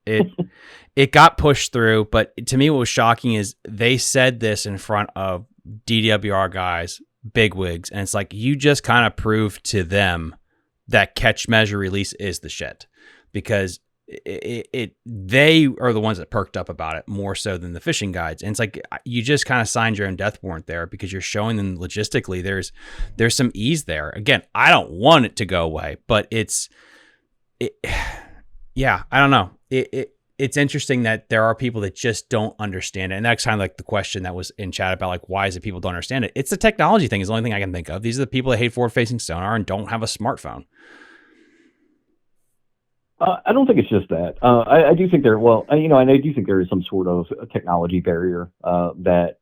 It got pushed through, but to me, what was shocking is they said this in front of DWR guys, bigwigs, and it's like, you just kind of proved to them that catch, measure, release is the shit, because they are the ones that perked up about it more so than the fishing guides. And it's like, you just kind of signed your own death warrant there, because you're showing them logistically there's some ease there. Again, I don't want it to go away, but yeah, I don't know. it's interesting that there are people that just don't understand it. And that's kind of like the question that was in chat about like, why is it people don't understand it? It's the technology thing is the only thing I can think of. These are the people that hate forward facing sonar and don't have a smartphone. I don't think it's just that. I do think and I do think there is some sort of a technology barrier that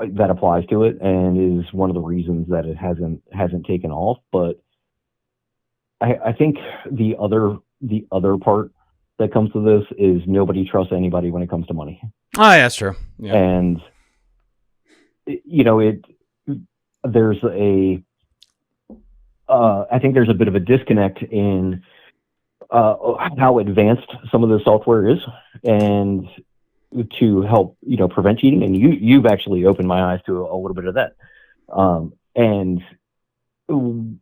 applies to it, and is one of the reasons that it hasn't taken off. But I think the other part that comes to this is nobody trusts anybody when it comes to money. Oh, yeah, that's true. Yeah. And there's I think there's a bit of a disconnect in how advanced some of the software is, and to help prevent cheating. And you've actually opened my eyes to a little bit of that. And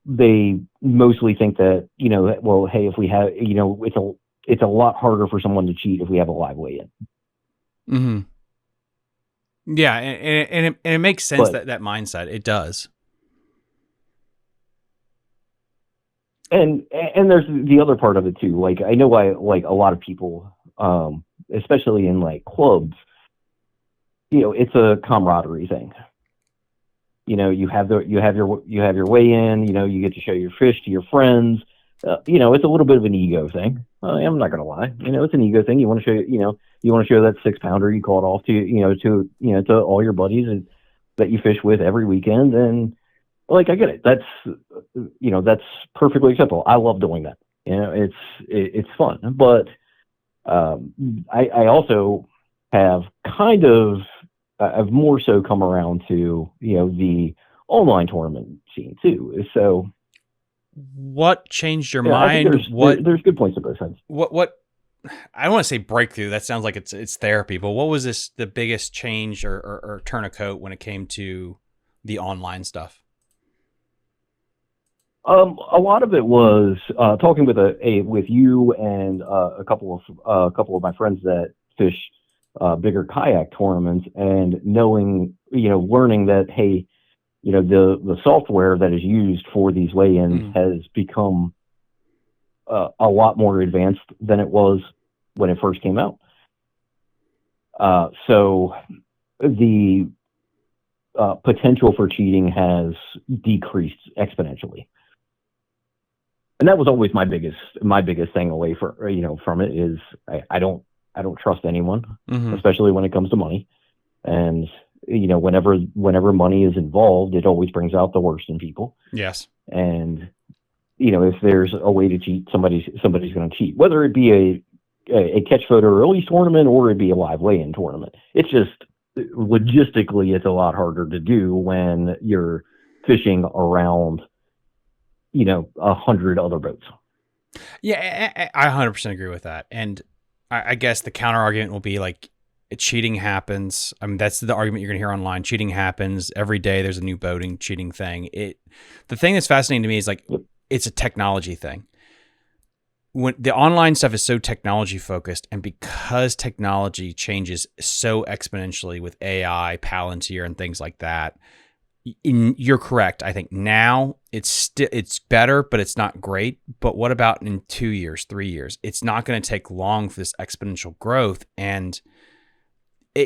they mostly think that well, hey, if we have it's a lot harder for someone to cheat if we have a live weigh-in. Mm-hmm. Yeah, and it makes sense, that mindset. It does. And there's the other part of it too. Like, I know why, like, a lot of people, especially in like clubs, it's a camaraderie thing. You have your weigh-in. You get to show your fish to your friends. It's a little bit of an ego thing. I'm not gonna lie. It's an ego thing. You want to show you want to show that 6-pounder you caught off to all your buddies that you fish with every weekend. And like, I get it. That's perfectly acceptable. I love doing that. It's fun. But I also have kind of I've more so come around to the online tournament scene too. So what changed your mind? There's good points on both sides. What I don't want to say breakthrough. That sounds like it's therapy. But what was the biggest change or turn of coat when it came to the online stuff? A lot of it was talking with you and a couple of my friends that fish bigger kayak tournaments, and learning that, hey, the software that is used for these weigh-ins has become a lot more advanced than it was when it first came out. So the potential for cheating has decreased exponentially. And that was always my biggest thing away from it is I don't trust anyone, especially when it comes to money. And whenever money is involved, it always brings out the worst in people. Yes. And if there's a way to cheat, somebody's going to cheat, whether it be a catch photo release tournament or it be a live weigh-in tournament. It's just logistically, it's a lot harder to do when you're fishing around 100 other boats. Yeah, I 100% agree with that. And I guess the counter argument will be like, cheating happens. I mean, that's the argument you're going to hear online. Cheating happens every day. There's a new boating cheating thing. The thing that's fascinating to me is like, it's a technology thing. When the online stuff is so technology focused, and because technology changes so exponentially with AI, Palantir, and things like that, you're correct. I think now it's better, but it's not great. But what about in 2 years, 3 years? It's not going to take long for this exponential growth. And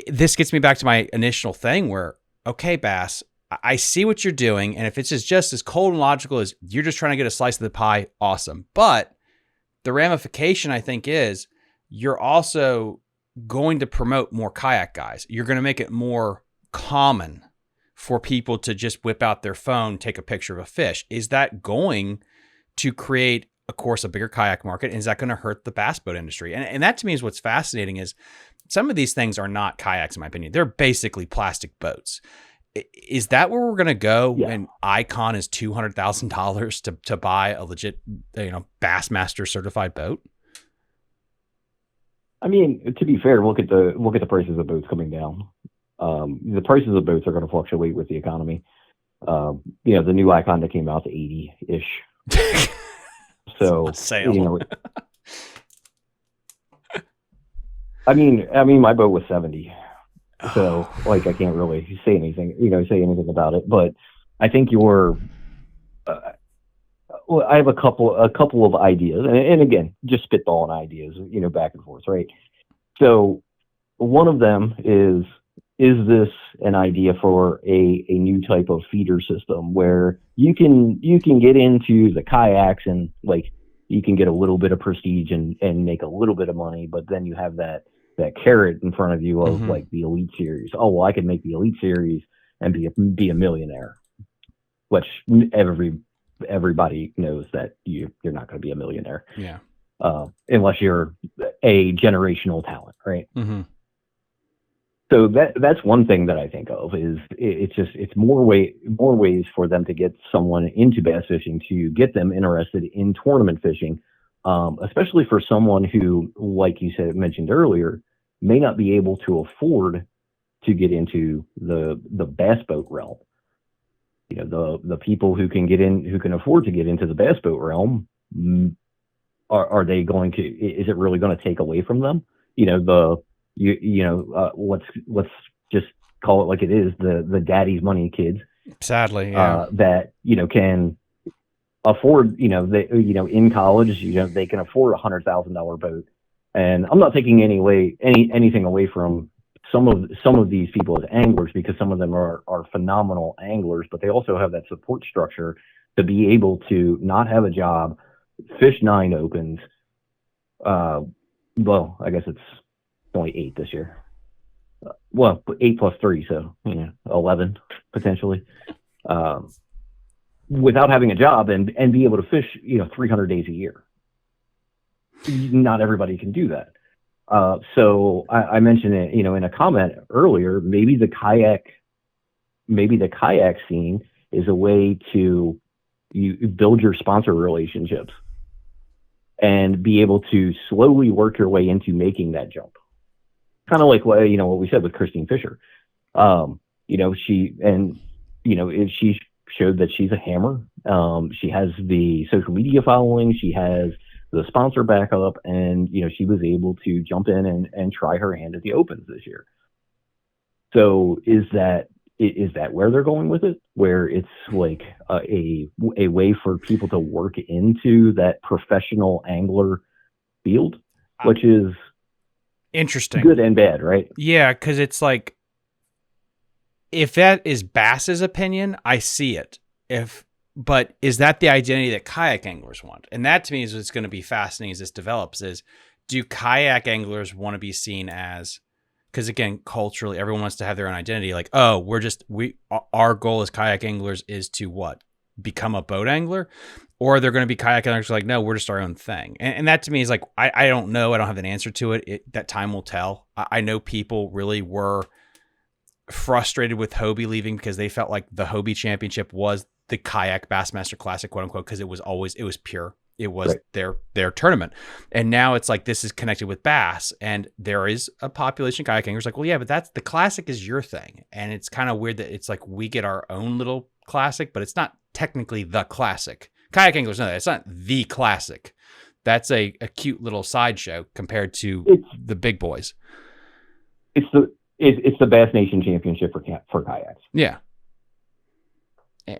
this gets me back to my initial thing where, okay, Bass, I see what you're doing. And if it's just as cold and logical as you're just trying to get a slice of the pie, awesome. But the ramification, I think, is you're also going to promote more kayak guys. You're going to make it more common for people to just whip out their phone, take a picture of a fish. Is that going to create, of course, a bigger kayak market? And is that going to hurt the bass boat industry? And that to me is what's fascinating is some of these things are not kayaks, in my opinion. They're basically plastic boats. Is that where we're going to go when Icon is $200,000 to buy a legit, Bassmaster certified boat? I mean, to be fair, look at the prices of boats coming down. The prices of boats are going to fluctuate with the economy. The new Icon that came out to 80-ish. So I mean, my boat was 70. So like, I can't really say anything about it, but I think I have a couple of ideas, and again, just spitballing ideas, back and forth, right? So one of them is this an idea for a new type of feeder system where you can get into the kayaks and like you can get a little bit of prestige and make a little bit of money, but then you have that carrot in front of you of like the Elite Series. Oh, well, I could make the Elite Series and be a millionaire, which everybody knows that you're not going to be a millionaire. Yeah. Unless you're a generational talent, right? Mm-hmm. So that's one thing that I think of is it's more ways for them to get someone into bass fishing, to get them interested in tournament fishing, especially for someone who, like you mentioned earlier, may not be able to afford to get into the bass boat realm. You know, the people who can afford to get into the bass boat realm, are they going to? Is it really going to take away from them? You know, let's just call it like it is, the daddy's money kids. Sadly, yeah. That can afford, in college, they can afford $100,000 boat. And I'm not taking anything away from some of these people as anglers, because some of them are phenomenal anglers, but they also have that support structure to be able to not have a job, fish 9 opens. Well, I guess it's only 8 this year. Well, 8 plus 3, so 11 potentially. Without having a job and be able to fish 300 days a year. Not everybody can do that. So I mentioned it in a comment earlier. Maybe the kayak scene is a way to you build your sponsor relationships and be able to slowly work your way into making that jump. Kind of like what we said with Christine Fisher. She showed that she's a hammer. She has the social media following. She has the sponsor backup, and she was able to jump in and try her hand at the Opens this year. So is that where they're going with it? Where it's like a way for people to work into that professional angler field, which is interesting, good and bad, right? Yeah, because it's like, if that is Bass's opinion, I see it. But is that the identity that kayak anglers want? And that to me is what's going to be fascinating as this develops. Is, do kayak anglers want to be seen as? Because again, culturally, everyone wants to have their own identity. Like, oh, our goal as kayak anglers is to what? Become a boat angler? Or they're going to be kayak anglers like, no, we're just our own thing. And that to me is like, I don't know. I don't have an answer to it. That time will tell. I know people really were frustrated with Hobie leaving because they felt like the Hobie Championship was the kayak Bassmaster Classic, quote unquote, because it was pure. It was right. their tournament. And now it's like, this is connected with bass, and there is a population of kayak anglers like, well, yeah, but that's the classic is your thing. And it's kind of weird that it's like, we get our own little classic, but it's not technically the classic. Kayak anglers know that it's not the classic. That's a cute little sideshow compared to the big boys. It's the Bass Nation Championship for kayaks. Yeah.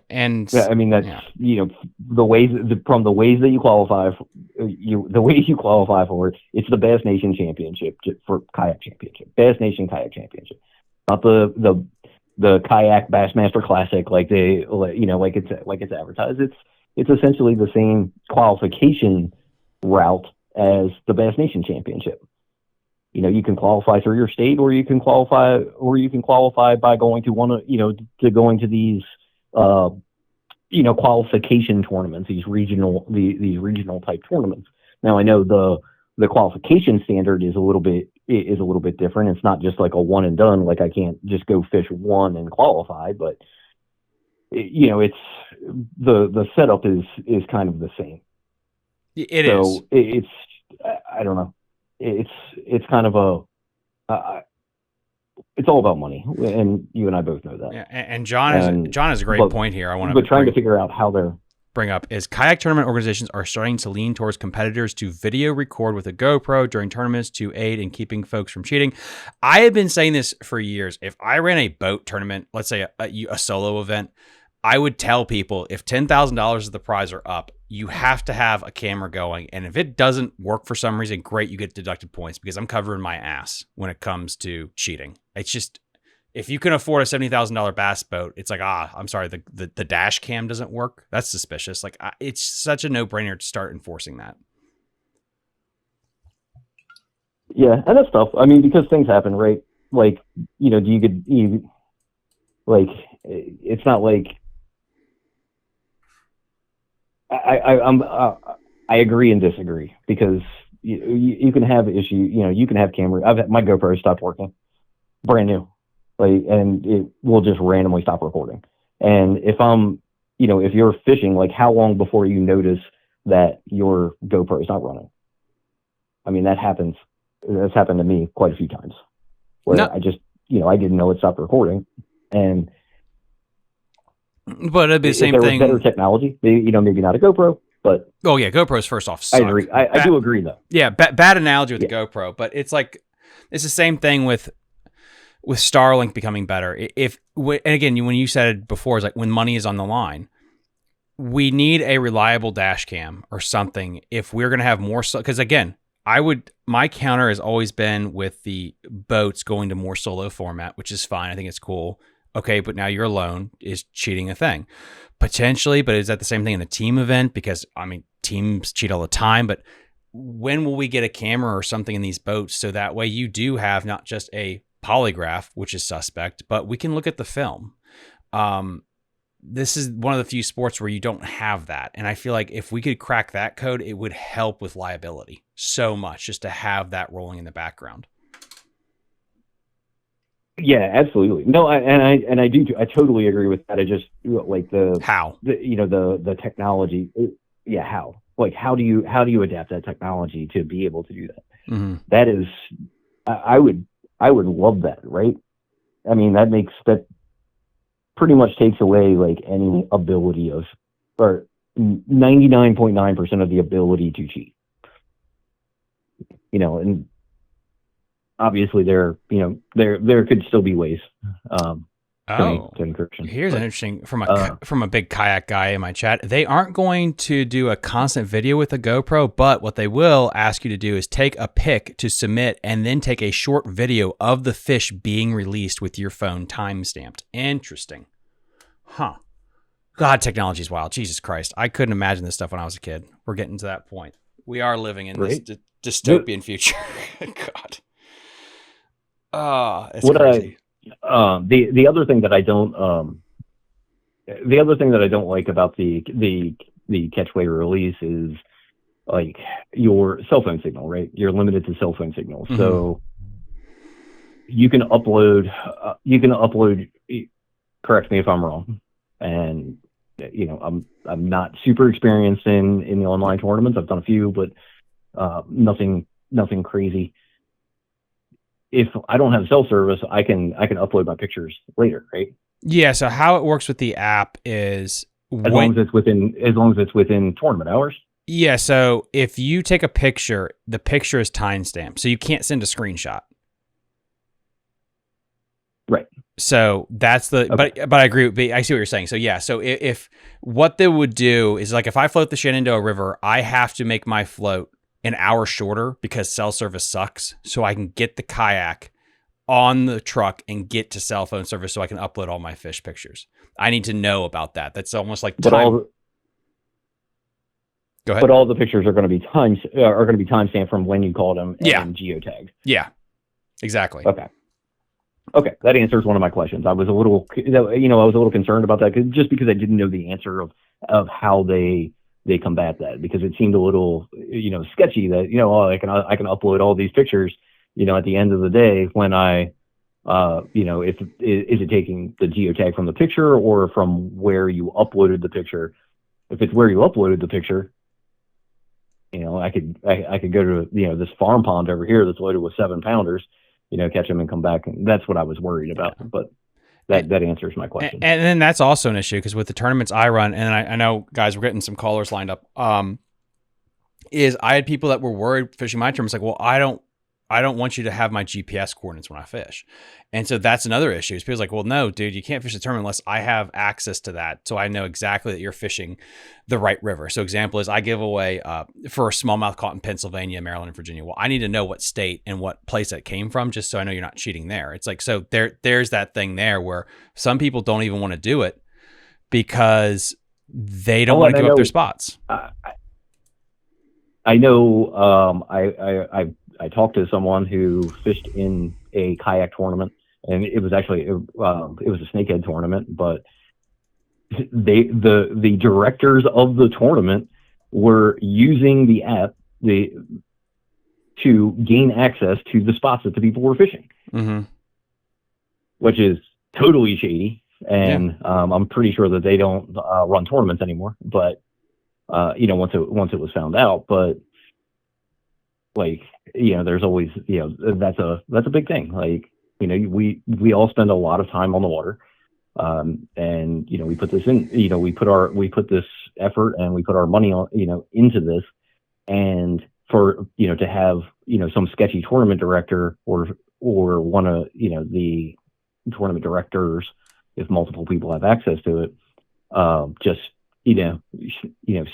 And yeah, I mean, that's the ways that you qualify for it. It's the Bass Nation Championship for kayak championship, Bass Nation Kayak Championship, not the Kayak Bassmaster Classic like it's advertised. It's essentially the same qualification route as the Bass Nation Championship. You can qualify through your state, or you can qualify by going to going to these qualification tournaments, these regional type tournaments. Now I know the qualification standard is a little bit different. It's not just like a one and done. Like, I can't just go fish one and qualify, but it's the setup is kind of the same. It's I don't know. It's kind of it's all about money, and you and I both know that. Yeah, and John has a great point here. But trying to figure out how they're bring up is kayak tournament organizations are starting to lean towards competitors to video record with a GoPro during tournaments to aid in keeping folks from cheating. I have been saying this for years. If I ran a boat tournament, let's say a solo event, I would tell people if $10,000 of the prize are up, you have to have a camera going. And if it doesn't work for some reason, great, you get deducted points because I'm covering my ass when it comes to cheating. It's just, if you can afford a $70,000 bass boat, it's like, I'm sorry, the dash cam doesn't work. That's suspicious. Like, it's such a no-brainer to start enforcing that. Yeah, and that's tough. I mean, because things happen, right? Like, it's not like I agree and disagree because you can have issue. You can have camera. My GoPro stopped working, brand new, and it will just randomly stop recording. And if you're fishing, like, how long before you notice that your GoPro is not running? I mean, that happens. That's happened to me quite a few times where I just, I didn't know it stopped recording. And but it'd be the same if there thing. Was better technology, maybe not a GoPro, but oh yeah, GoPros first off suck. I agree. I do agree though. Yeah, bad analogy with the GoPro, but it's like it's the same thing with Starlink becoming better. And again, when you said it before, it's like when money is on the line, we need a reliable dash cam or something if we're going to have more. Because again, my counter has always been with the boats going to more solo format, which is fine. I think it's cool. Okay, but now you're alone. Is cheating a thing? Potentially, but is that the same thing in the team event? Because, I mean, teams cheat all the time, but when will we get a camera or something in these boats so that way you do have not just a polygraph, which is suspect, but we can look at the film. This is one of the few sports where you don't have that. And I feel like if we could crack that code, it would help with liability so much just to have that rolling in the background. Yeah, absolutely. No, I totally agree with that. I just like the technology. Yeah. How do you adapt that technology to be able to do that? Mm-hmm. That is, I would love that. Right. I mean, that pretty much takes away like any ability of, or 99.9% of the ability to cheat. And obviously there could still be ways to encryption. Here's an interesting from a big kayak guy in my chat. They aren't going to do a constant video with a GoPro, but what they will ask you to do is take a pic to submit and then take a short video of the fish being released with your phone time-stamped. Interesting. Huh. God, technology is wild. Jesus Christ. I couldn't imagine this stuff when I was a kid. We're getting to that point. We are living in this dystopian future. God. It's crazy. The other thing that I don't like about the catch weight release is like your cell phone signal, right? You're limited to cell phone signals. Mm-hmm. So you can upload, correct me if I'm wrong. And I'm not super experienced in the online tournaments. I've done a few, but nothing crazy. If I don't have cell service, I can upload my pictures later, right? Yeah. So how it works with the app is as long as it's within tournament hours. Yeah. So if you take a picture, the picture is timestamped, so you can't send a screenshot. Right. So that's the, okay. but I agree. I see what you're saying. So yeah. So if what they would do is like, if I float the Shenandoah River, I have to make my float an hour shorter because cell service sucks. So I can get the kayak on the truck and get to cell phone service so I can upload all my fish pictures. I need to know about that. That's almost like time. Go ahead. But all the pictures are going to be timestamped from when you called them and geotagged. Yeah, exactly. Okay, that answers one of my questions. I was a little concerned about that just because I didn't know the answer of how they combat that, because it seemed a little sketchy that I can upload all these pictures at the end of the day when is it taking the geotag from the picture or from where you uploaded the picture? If it's where you uploaded the picture, I could go to this farm pond over here that's loaded with 7-pounders, catch them and come back, and that's what I was worried about. Yeah. But that answers my question. And then that's also an issue because with the tournaments I run, and I know guys, we're getting some callers lined up. Is I had people that were worried fishing my tournaments, like, well, I don't want you to have my GPS coordinates when I fish. And so that's another issue. Is people's like, well, no, dude, you can't fish the tournament unless I have access to that. So I know exactly that you're fishing the right river. So example is I give away for smallmouth caught in Pennsylvania, Maryland, and Virginia. Well, I need to know what state and what place that came from just so I know you're not cheating there. It's like, so there's that thing there where some people don't even want to do it because they don't want to give up their spots. I know. I talked to someone who fished in a kayak tournament, and it was actually it was a snakehead tournament. But the directors of the tournament were using the app to gain access to the spots that the people were fishing, which is totally shady. And I'm pretty sure that they don't run tournaments anymore. But once it was found out, but like, there's always, that's a big thing. Like, we all spend a lot of time on the water. And, we put this in, we put this effort and we put our money on, into this. And for, to have, some sketchy tournament director or one of, the tournament directors, if multiple people have access to it, just,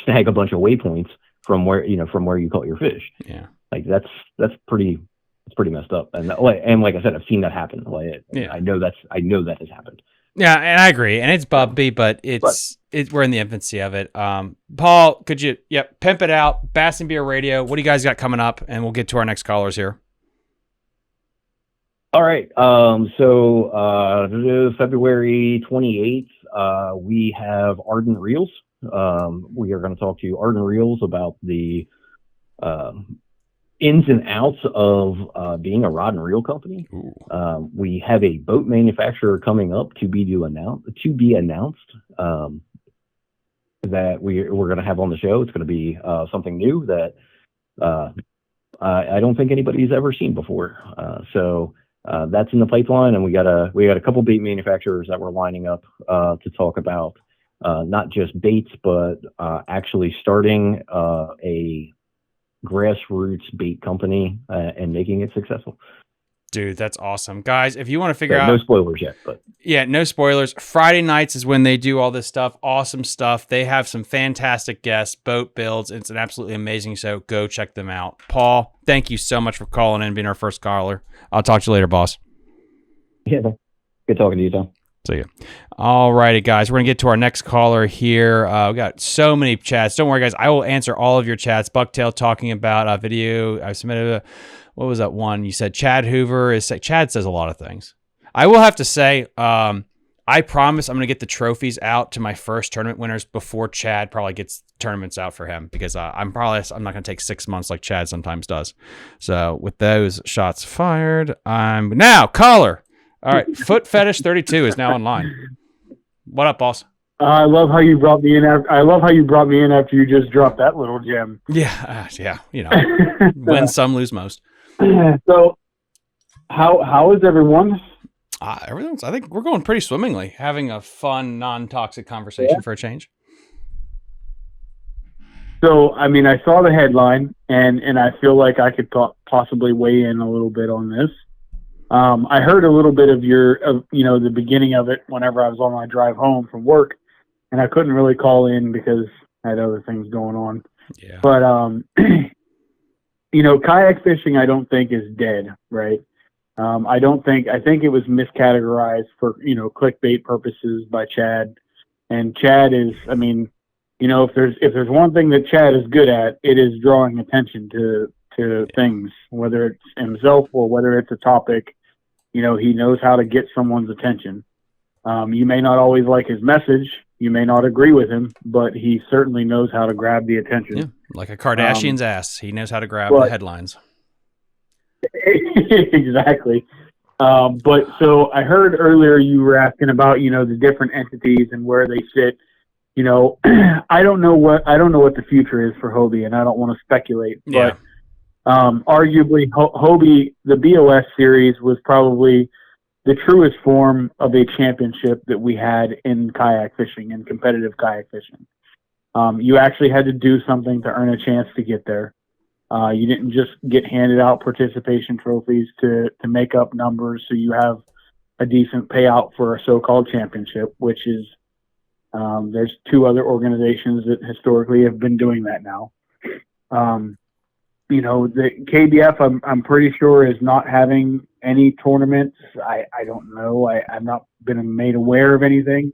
snag a bunch of waypoints from where you caught your fish. Yeah. Like that's pretty messed up. And like I said, I've seen that happen. I know that has happened. Yeah, and I agree. And it's bumpy, but we're in the infancy of it. Paul, could you pimp it out? Bass and Beer Radio. What do you guys got coming up? And we'll get to our next callers here. All right. So February 28th, we have Ardent Reels. We are going to talk to Ardent Reels about the ins and outs of being a rod and reel company. We have a boat manufacturer coming up to be announced that we're going to have on the show. It's going to be something new that I don't think anybody's ever seen before. So that's in the pipeline, and we got a couple bait manufacturers that we're lining up to talk about not just baits, but actually starting a grassroots bait company and making it successful. Dude, that's awesome. Guys, if you want to figure out... No spoilers yet, but... Yeah, no spoilers. Friday nights is when they do all this stuff. Awesome stuff. They have some fantastic guests, boat builds. It's an absolutely amazing show. Go check them out. Paul, thank you so much for calling in and being our first caller. I'll talk to you later, boss. Yeah, good talking to you, Tom. See you. All righty, guys. We're going to get to our next caller here. We got so many chats. Don't worry, guys. I will answer all of your chats. Bucktail talking about a video. I submitted what was that one? You said Chad Hoover is... Chad says a lot of things. I will have to say, I promise I'm going to get the trophies out to my first tournament winners before Chad probably gets tournaments out for him, because I'm not going to take 6 months like Chad sometimes does. So with those shots fired, I'm now caller. All right, Foot Fetish 32 is now online. What up, boss? I love how you brought me in. After you just dropped that little gem. Yeah. Win some, lose most. So, how is everyone? I think we're going pretty swimmingly. Having a fun, non-toxic conversation for a change. So, I mean, I saw the headline, and I feel like I could possibly weigh in a little bit on this. I heard a little bit of the beginning of it whenever I was on my drive home from work, and I couldn't really call in because I had other things going on. Yeah. But, kayak fishing, I don't think is dead, right? I think it was miscategorized for, clickbait purposes by Chad. And Chad is, if there's one thing that Chad is good at, it is drawing attention to things, whether it's himself or whether it's a topic. He knows how to get someone's attention. You may not always like his message. You may not agree with him, but he certainly knows how to grab the attention. Yeah, like a Kardashian's ass. He knows how to grab the headlines. Exactly. But so I heard earlier you were asking about, the different entities and where they sit. I don't know what the future is for Hobie, and I don't want to speculate. Yeah. But arguably, Hobie, the BOS series was probably the truest form of a championship that we had in kayak fishing and competitive kayak fishing. You actually had to do something to earn a chance to get there. You didn't just get handed out participation trophies to make up numbers so you have a decent payout for a so-called championship, which is there's two other organizations that historically have been doing that now. The KBF, I'm pretty sure, is not having any tournaments. I don't know. I've not been made aware of anything.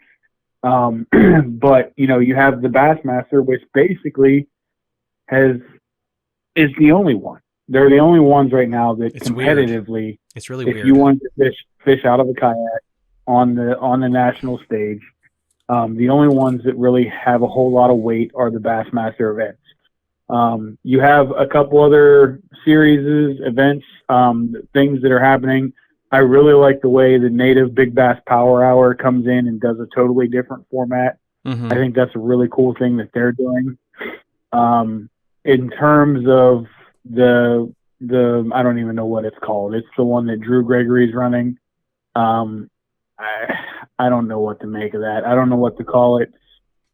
But you have the Bassmaster, which basically is the only one. They're the only ones right now that It's weird. competitively, It's really if weird. you want to fish out of a kayak on the national stage, the only ones that really have a whole lot of weight are the Bassmaster events. You have a couple other series, events, things that are happening. I really like the way the Native Big Bass Power Hour comes in and does a totally different format. Mhm. I think that's a really cool thing that they're doing. In terms of the I don't even know what it's called. It's the one that Drew Gregory's running. I don't know what to make of that. I don't know what to call it.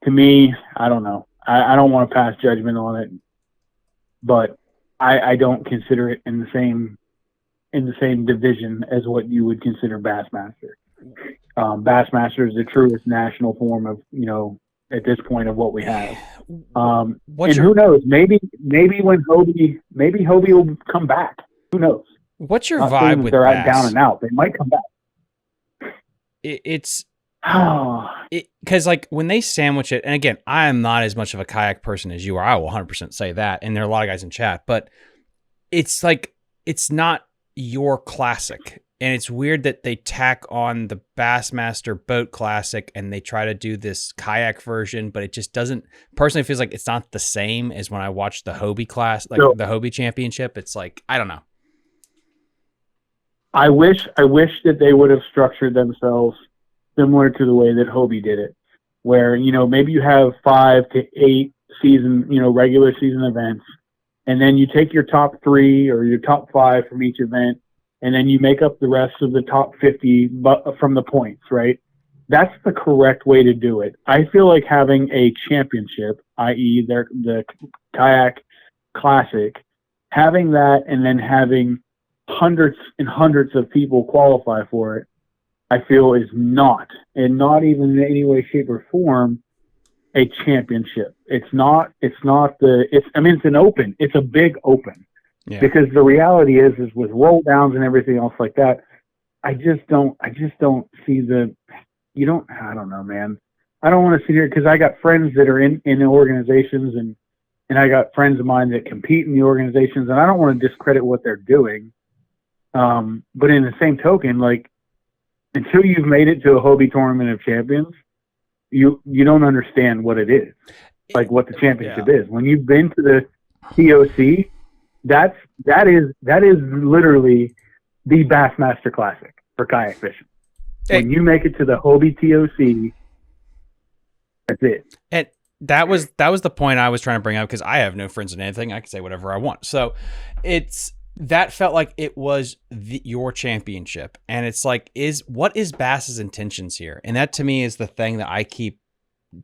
To me, I don't know. I don't want to pass judgment on it, but I don't consider it in the same division as what you would consider Bassmaster. Bassmaster is the truest national form of, at this point of what we have. And who knows? Maybe when Hobie will come back. Who knows? What's your Not saying vibe that with they're bass? down and out. They might come back. It's because like when they sandwich it, and again, I am not as much of a kayak person as you are. I will 100% say that, and there are a lot of guys in chat, but it's like it's not your classic, and it's weird that they tack on the Bassmaster Boat Classic and they try to do this kayak version, but it just doesn't. Personally, feels like it's not the same as when I watched the Hobie class, like the Hobie Championship. It's like I don't know. I wish that they would have structured themselves similar to the way that Hobie did it, where, maybe you have 5 to 8 season, regular season events, and then you take your top 3 or your top 5 from each event, and then you make up the rest of the top 50 from the points, right? That's the correct way to do it. I feel like having a championship, i.e. the Kayak Classic, having that and then having hundreds and hundreds of people qualify for it, I feel is not even in any way, shape, or form a championship. It's an open. It's a big open. Yeah. Because the reality is with roll downs and everything else like that, I just don't see I don't know, man. I don't want to sit here because I got friends that are in the organizations and I got friends of mine that compete in the organizations, and I don't want to discredit what they're doing. But in the same token, like, until you've made it to a Hobie Tournament of Champions, you don't understand what it is, like what the championship is. When you've been to the TOC, that is literally the Bassmaster Classic for kayak fishing. When you make it to the Hobie TOC, that's it. And that was the point I was trying to bring up, because I have no friends in anything. I can say whatever I want. So that felt like it was your championship. And it's like, what is Bass's intentions here? And that to me is the thing that I keep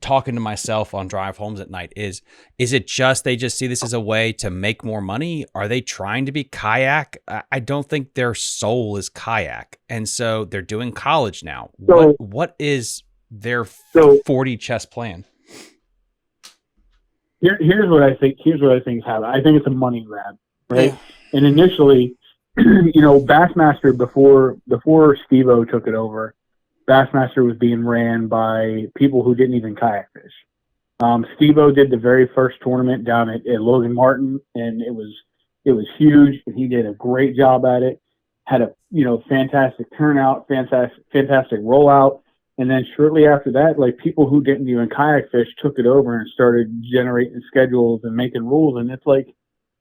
talking to myself on drive homes at night is it just, they just see this as a way to make more money? Are they trying to be kayak? I don't think their soul is kayak. And so they're doing college now. So, what is their 40 chess plan? Here's what I think is happening. I think it's a money grab, right? Yeah. And initially, Bassmaster before Steve-O took it over, Bassmaster was being ran by people who didn't even kayak fish. Steve-O did the very first tournament down at Logan Martin, and it was huge, and he did a great job at it. Had a fantastic turnout, fantastic rollout, and then shortly after that, like, people who didn't even kayak fish took it over and started generating schedules and making rules, and it's like,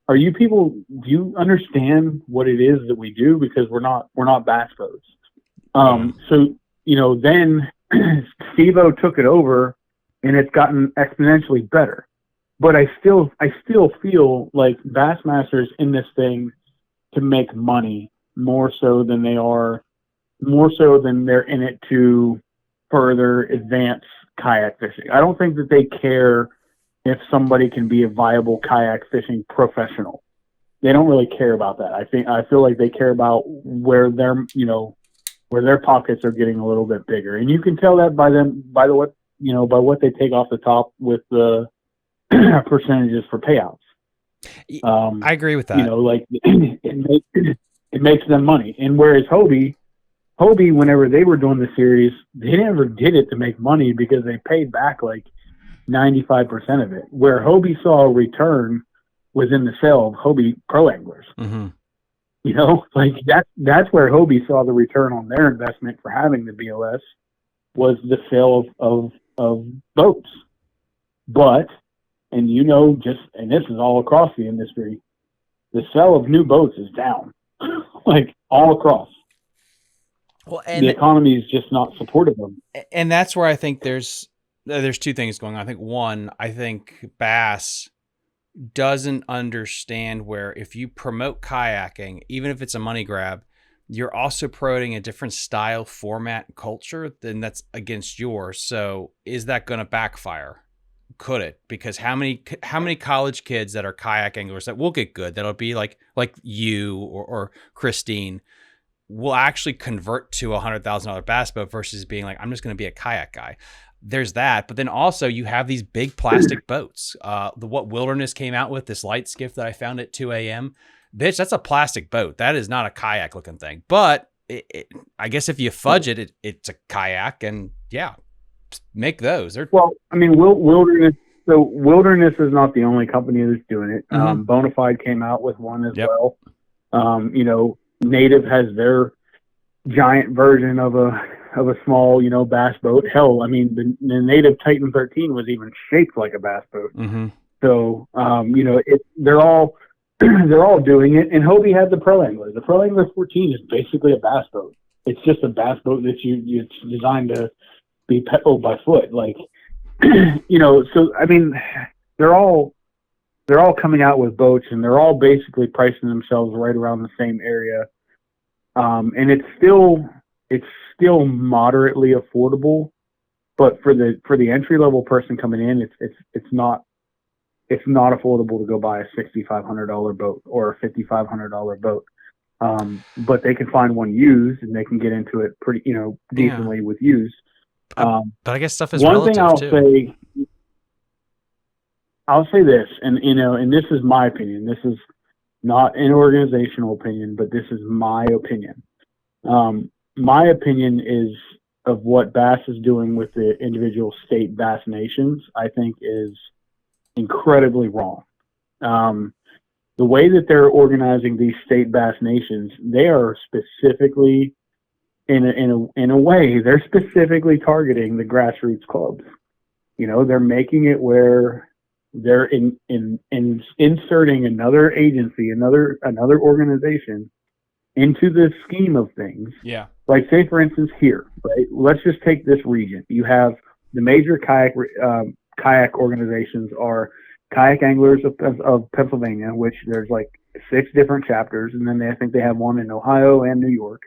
are you people? Do you understand what it is that we do? Because we're not bass boats. So then Steve-O took it over, and it's gotten exponentially better. But I still feel like Bassmaster's in this thing to make money more so than they're in it to further advance kayak fishing. I don't think that they care if somebody can be a viable kayak fishing professional. they don't really care about that. I feel like they care about where their pockets are getting a little bit bigger, and you can tell that by what they take off the top with the percentages for payouts. I agree with that. It makes them money. And whereas Hobie, whenever they were doing the series, they never did it to make money because they paid back like 95% of it. Where Hobie saw a return was in the sale of Hobie Pro Anglers. Mm-hmm. That's where Hobie saw the return on their investment for having the BOS was the sale of boats. But, and this is all across the industry, the sale of new boats is down, like all across. Well, and the economy is just not supportive of them. And that's where I think there's two things going on. I think one, I think Bass doesn't understand where if you promote kayaking, even if it's a money grab, you're also promoting a different style, format, culture, then that's against yours. So is that going to backfire? Could it? Because how many college kids that are kayak anglers that will get good, that'll be like you or Christine, will actually convert to $100,000 bass boat versus being like, I'm just going to be a kayak guy. There's that. But then also you have these big plastic boats. What Wilderness came out with, this light skiff that I found at 2 a.m. Bitch, that's a plastic boat. That is not a kayak looking thing. But I guess if you fudge it, it's a kayak, and yeah, make those. Well, I mean, Wilderness. So Wilderness is not the only company that's doing it. Mm-hmm. Bonafide came out with one as well. Native has their giant version of a small, bass boat. Hell, I mean, the Native Titan 13 was even shaped like a bass boat. Mm-hmm. So, they're all doing it. And Hobie had the Pro Angler. The Pro Angler 14 is basically a bass boat. It's just a bass boat that it's designed to be pedaled by foot. Like, so I mean, they're all coming out with boats, and they're all basically pricing themselves right around the same area. And it's still moderately affordable, but for the entry level person coming in, it's not affordable to go buy a $6,500 boat or a $5,500 boat. But they can find one used, and they can get into it pretty, decently with used. But I guess stuff is one relative thing I'll say this, and and this is my opinion. This is not an organizational opinion, but this is my opinion. My opinion is of what Bass is doing with the individual state Bass nations, I think is incredibly wrong. The way that they're organizing these state Bass nations, they are specifically in a way, they're specifically targeting the grassroots clubs. They're making it where they're inserting another agency, another organization into the scheme of things. Yeah. Like, say, for instance, here, right? Let's just take this region. You have the major kayak organizations are Kayak Anglers of Pennsylvania, which there's like 6 different chapters, and then I think they have one in Ohio and New York.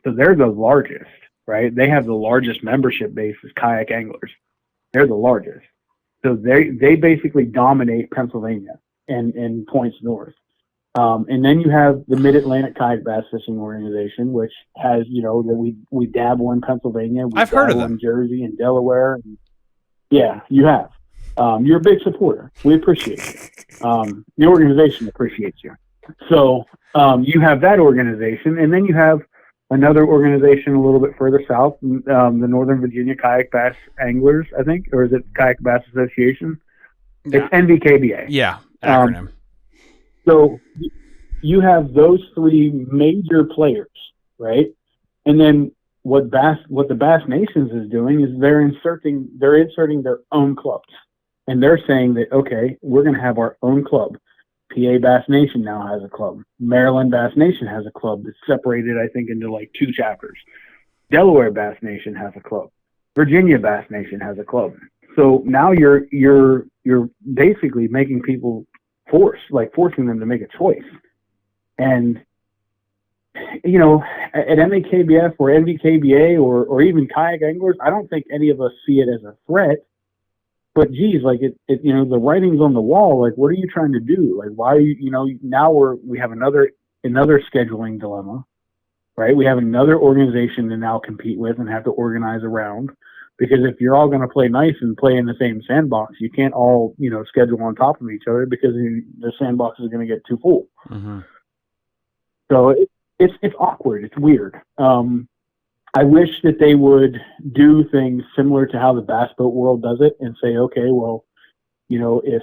So they're the largest, right? They have the largest membership base as Kayak Anglers. They're the largest. So they basically dominate Pennsylvania and points north. And then you have the Mid-Atlantic Kayak Bass Fishing Organization, which has, that we dabble in Pennsylvania. I've heard of them. In Jersey and Delaware. Yeah, you have. You're a big supporter. We appreciate you. The organization appreciates you. So you have that organization, and then you have another organization a little bit further south, the Northern Virginia Kayak Bass Anglers, I think, or is it Kayak Bass Association? Yeah. It's NVKBA. Yeah, acronym. So you have those 3 major players, right? And then what the Bass Nations is doing is they're inserting their own clubs, and they're saying that, okay, we're going to have our own club. PA Bass Nation now has a club. Maryland Bass Nation has a club that's separated, I think, into like 2 chapters. Delaware Bass Nation has a club. Virginia Bass Nation has a club. So now you're basically making people forcing them to make a choice. And at MAKBF or NVKBA or even Kayak Anglers, I don't think any of us see it as a threat. but geez, like the writing's on the wall. Like, what are you trying to do? Like, why are you, now we have another scheduling dilemma, right? We have another organization to now compete with and have to organize around, because if you're all going to play nice and play in the same sandbox, you can't all, schedule on top of each other, because the sandbox is going to get too full. Mm-hmm. So it's awkward. It's weird. I wish that they would do things similar to how the bass boat world does it, and say, okay, well, if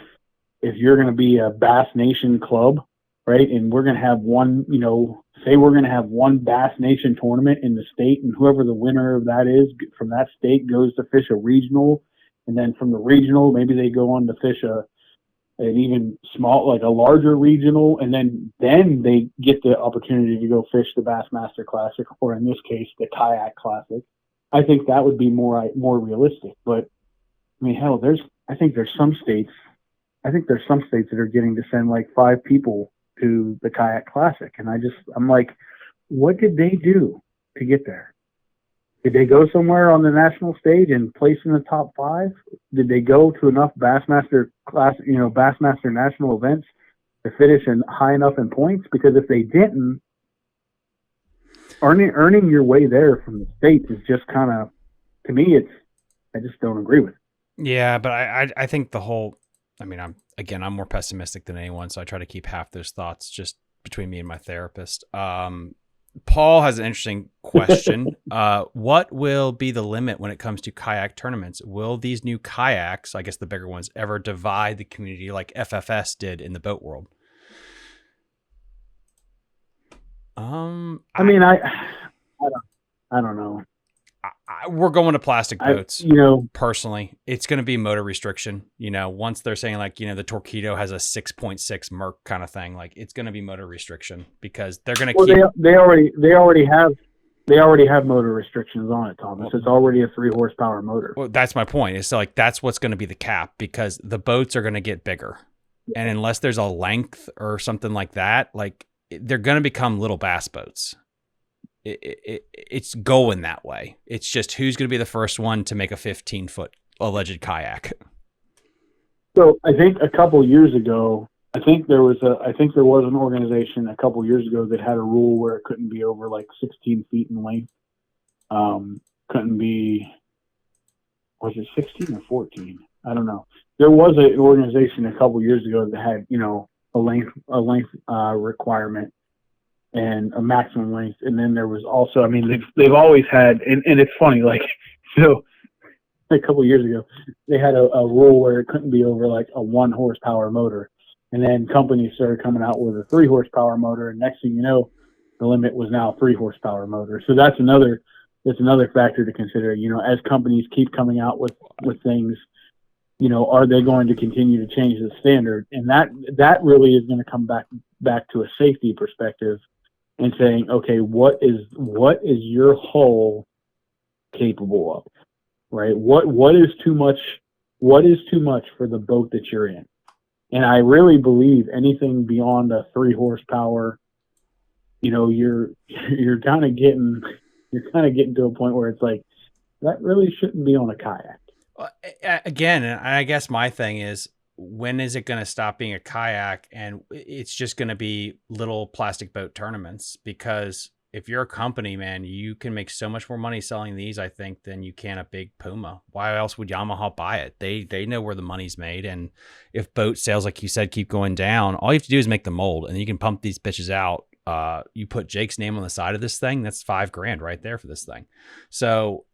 you're going to be a Bass Nation club, right, and we're going to have one, say we're going to have one Bass Nation tournament in the state, and whoever the winner of that is from that state goes to fish a regional, and then from the regional, maybe they go on to fish an even small, like a larger regional, and then they get the opportunity to go fish the Bassmaster Classic, or in this case, the Kayak Classic. I think that would be more realistic. But I mean, hell, I think there's some states that are getting to send like 5 people to the Kayak Classic, and I'm like, what did they do to get there? Did they go somewhere on the national stage and place in the top 5? Did they go to enough Bassmaster class, Bassmaster national events to finish high enough in points? Because if they didn't, earning your way there from the states is just kind of, to me, I just don't agree with it. Yeah, but I think I'm more pessimistic than anyone, so I try to keep half those thoughts just between me and my therapist. Paul has an interesting question. What will be the limit when it comes to kayak tournaments? Will these new kayaks, I guess the bigger ones, ever divide the community like FFS did in the boat world? I mean, I don't know. We're going to plastic boats. Personally, it's going to be motor restriction. Once they're saying like, the Torpedo has a 6.6 Merc kind of thing, like it's going to be motor restriction, because they're going to keep. They already have motor restrictions on it, Thomas. It's already a 3 horsepower motor. Well, that's my point. It's like that's what's going to be the cap, because the boats are going to get bigger, and unless there's a length or something like that, like they're going to become little bass boats. It's going that way. It's just who's going to be the first one to make a 15-foot alleged kayak. So I think a couple years ago, I think there was an organization a couple years ago that had a rule where it couldn't be over like 16 feet in length. Couldn't be, was it 16 or 14? I don't know. There was an organization a couple years ago that had, a length requirement and a maximum length. And then there was also, I mean, they've always had, and it's funny, like, so a couple of years ago, they had a rule where it couldn't be over like a 1 horsepower motor. And then companies started coming out with a 3 horsepower motor. And next thing you know, the limit was now a 3 horsepower motor. So that's another factor to consider, as companies keep coming out with things, are they going to continue to change the standard? And that really is going to come back to a safety perspective, and saying, okay, what is your hull capable of, right? What is too much? What is too much for the boat that you're in? And I really believe anything beyond a 3 horsepower, you're kind of getting to a point where it's like, that really shouldn't be on a kayak. Again, and I guess my thing is, when is it going to stop being a kayak and it's just going to be little plastic boat tournaments? Because if you're a company, man, you can make so much more money selling these, I think, than you can a big Puma. Why else would Yamaha buy it? They know where the money's made. And if boat sales, like you said, keep going down, all you have to do is make the mold, and you can pump these bitches out. You put Jake's name on the side of this thing, that's $5,000 right there for this thing. So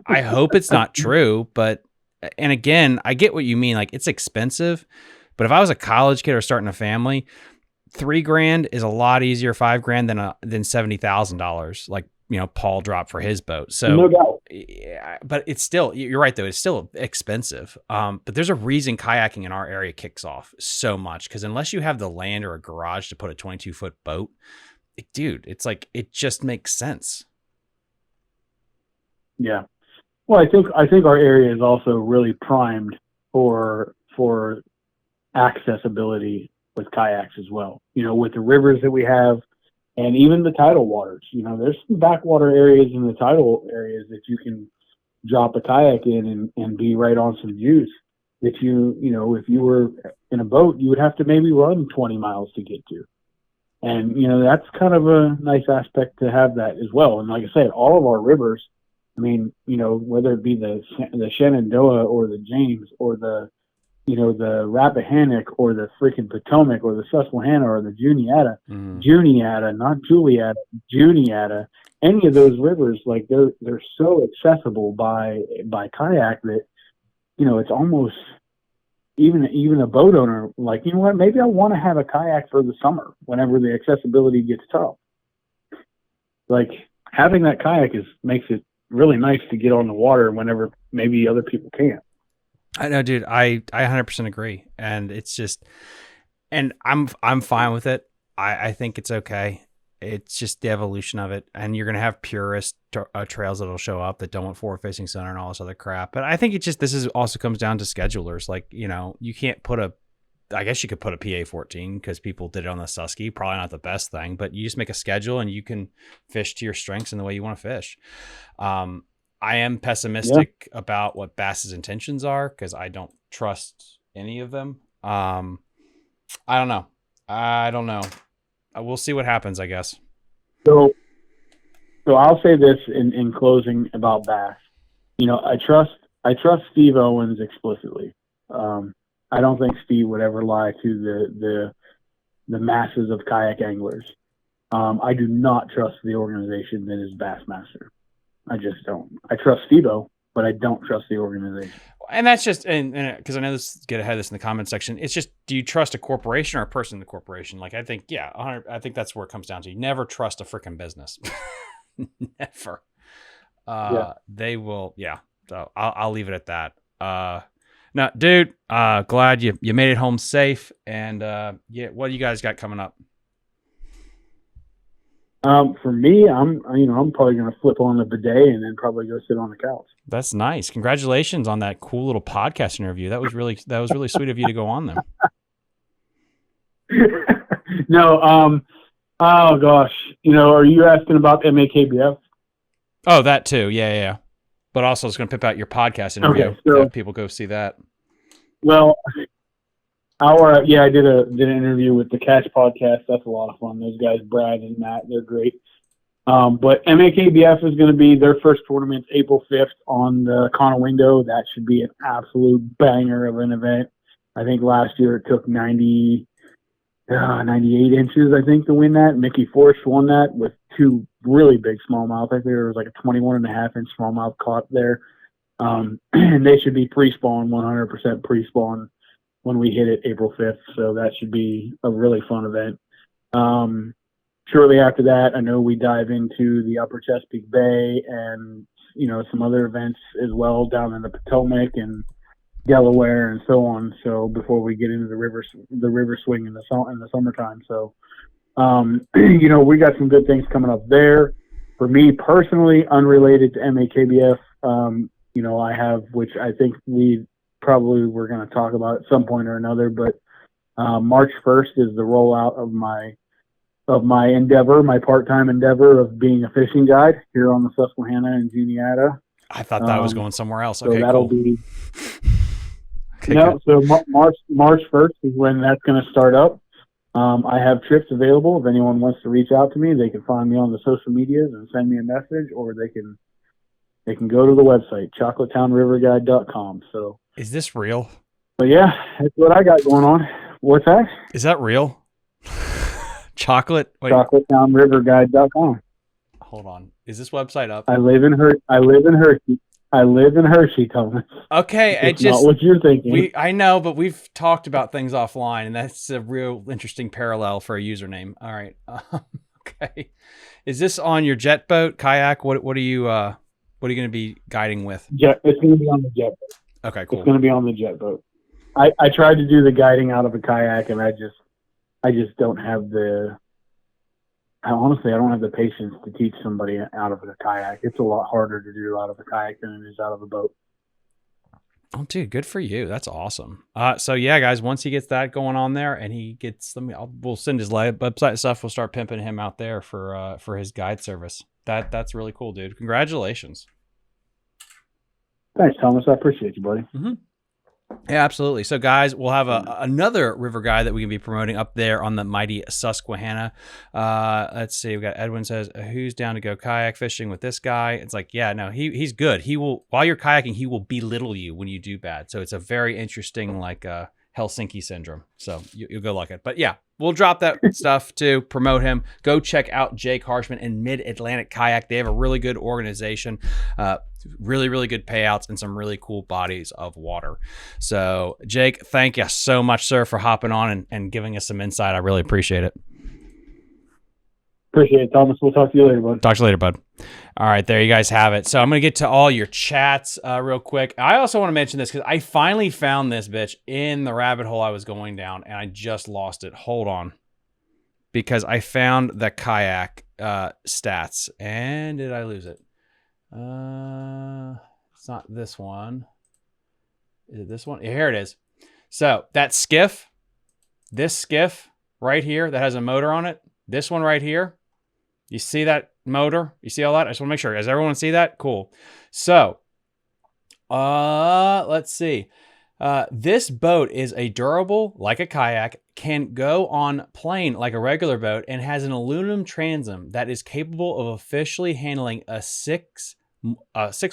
I hope it's not true, but, and again, I get what you mean. Like, it's expensive, but if I was a college kid or starting a family, $3,000 is a lot easier, $5,000 than $70,000. Like, Paul dropped for his boat. So, no doubt. Yeah, but it's still, you're right though, it's still expensive. But there's a reason kayaking in our area kicks off so much, because unless you have the land or a garage to put a 22-foot boat, dude, it's like, it just makes sense. Yeah. Well, I think our area is also really primed for accessibility with kayaks as well. With the rivers that we have, and even the tidal waters. There's some backwater areas in the tidal areas that you can drop a kayak in and be right on some juice. If if you were in a boat, you would have to maybe run 20 miles to get to. And, that's kind of a nice aspect to have that as well. And like I said, all of our rivers, I mean, whether it be the Shenandoah or the James or the Rappahannock or the freaking Potomac or the Susquehanna or the Juniata, not Julietta, Juniata, any of those rivers, like they're so accessible by kayak that, it's almost even a boat owner, like, you know what, maybe I want to have a kayak for the summer whenever the accessibility gets tough. Like having that kayak makes it really nice to get on the water whenever maybe other people can't. I know, dude. I 100% agree, and it's just, and I'm fine with it. I think it's okay. It's just the evolution of it, and you're gonna have purist trails that'll show up that don't want forward facing center and all this other crap. But I think this is also comes down to schedulers. Like, you can't put I guess you could put a PA 14 because people did it on the Susky. Probably not the best thing, but you just make a schedule and you can fish to your strengths and the way you want to fish. I am pessimistic about what Bass's intentions are because I don't trust any of them. I don't know. We'll see what happens, I guess. So I'll say this in closing about Bass. I trust Steve Owens explicitly. I don't think Steve would ever lie to the masses of kayak anglers. I do not trust the organization that is Bassmaster. I just don't. I trust Steve-O, but I don't trust the organization. And that's just, and because I know get ahead of this in the comment section. It's just, do you trust a corporation or a person in the corporation? Like, I think, I think that's where it comes down to. You never trust a freaking business. Never. They will, So I'll leave it at that. No, dude, glad you made it home safe. And what do you guys got coming up? For me, I'm probably going to flip on the bidet and then probably go sit on the couch. That's nice. Congratulations on that cool little podcast interview. That was really sweet of you to go on them. No, oh gosh, are you asking about MAKBF? Oh, that too. Yeah. But also, it's going to pip out your podcast interview. Okay, so, have people go see that. Well, I did an interview with the Catch podcast. That's a lot of fun. Those guys, Brad and Matt, they're great. But MAKBF is going to be their first tournament April 5th on the Conowingo. That should be an absolute banger of an event. I think last year it took 98 inches, I think, to win that. Mickey Forrest won that with two really big smallmouth. I think there was like a 21.5-inch smallmouth caught there. And they should be pre-spawn, 100% pre-spawn when we hit it April 5th. So that should be a really fun event. Shortly after that, I know we dive into the Upper Chesapeake Bay and, some other events as well down in the Potomac and Delaware and so on. So before we get into the river swing in the summertime. So, we got some good things coming up there. For me personally, unrelated to MAKBF, I have, which I think we're going to talk about at some point or another, but March 1st is the rollout of my endeavor, my part-time endeavor of being a fishing guide here on the Susquehanna and Juniata. I thought that was going somewhere else. So okay, that'll cool. be Okay, so March 1st is when that's going to start up. I have trips available. If anyone wants to reach out to me, they can find me on the social medias and send me a message, or they can go to the website, chocolatetownriverguide.com. So is this real? But yeah, that's what I got going on. What's that? Is that real? Chocolate? Wait. chocolatetownriverguide.com. Hold on. Is this website up? I live in Hershey, Thomas. Okay, it's not what you're thinking. I know, but we've talked about things offline, and that's a real interesting parallel for a username. All right. Okay. Is this on your jet boat, kayak? What are you going to be guiding with? Jet. It's going to be on the jet boat. Okay, cool. It's going to be on the jet boat. I tried to do the guiding out of a kayak, and I just don't have I don't have the patience to teach somebody out of a kayak. It's a lot harder to do out of a kayak than it is out of a boat. Oh, dude, good for you. That's awesome. So yeah, guys, once he gets that going on there and he gets we'll send his website stuff. We'll start pimping him out there for his guide service. That's really cool, dude. Congratulations. Thanks, Thomas. I appreciate you, buddy. Yeah, absolutely. So, guys, we'll have another river guy that we can be promoting up there on the mighty Susquehanna. Let's see. We got Edwin says, "Who's down to go kayak fishing with this guy?" It's like, yeah, no, he's good. He will, while you're kayaking, he will belittle you when you do bad. So it's a very interesting, like, Helsinki syndrome. So you'll go like it. But yeah, we'll drop that stuff to promote him. Go check out Jake Harshman and Mid-Atlantic Kayak. They have a really good organization. Really, really good payouts and some really cool bodies of water. So, Jake, thank you so much, sir, for hopping on and giving us some insight. I really appreciate it. Appreciate it, Thomas. We'll talk to you later, bud. Talk to you later, bud. All right, there you guys have it. So I'm going to get to all your chats real quick. I also want to mention this because I finally found this bitch in the rabbit hole I was going down, and I just lost it. Hold on. Because I found the kayak stats. And did I lose it? It's not this one. Is it this one? Here it is. So that skiff, this skiff right here that has a motor on it, this one right here, you see that motor? You see all that? I just want to make sure. Does everyone see that? Cool. So, let's see. This boat is a durable, like a kayak, can go on plane like a regular boat, and has an aluminum transom that is capable of officially handling a 6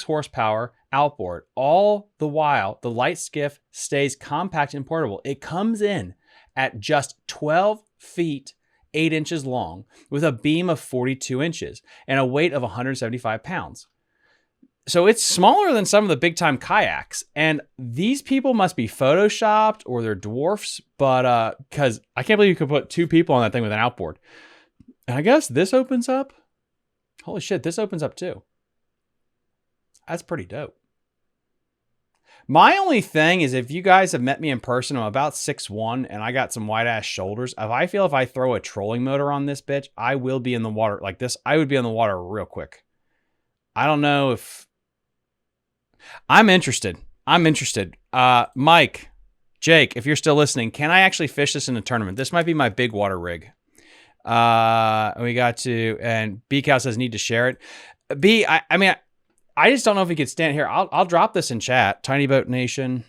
horsepower outboard. All the while, the light skiff stays compact and portable. It comes in at just 12 feet 8 inches long with a beam of 42 inches and a weight of 175 pounds. So it's smaller than some of the big time kayaks. And these people must be photoshopped or they're dwarfs, but because I can't believe you could put 2 people on that thing with an outboard. And I guess this opens up. Holy shit, this opens up too. That's pretty dope. My only thing is, if you guys have met me in person, I'm about 6'1", and I got some wide ass shoulders. If I throw a trolling motor on this bitch, I will be in the water like this. I would be in the water real quick. I don't know if I'm interested. Mike, Jake, if you're still listening, can I actually fish this in a tournament? This might be my big water rig. We got to, and B Cow says need to share it. I just don't know if he could stand here. I'll drop this in chat. Tiny Boat Nation.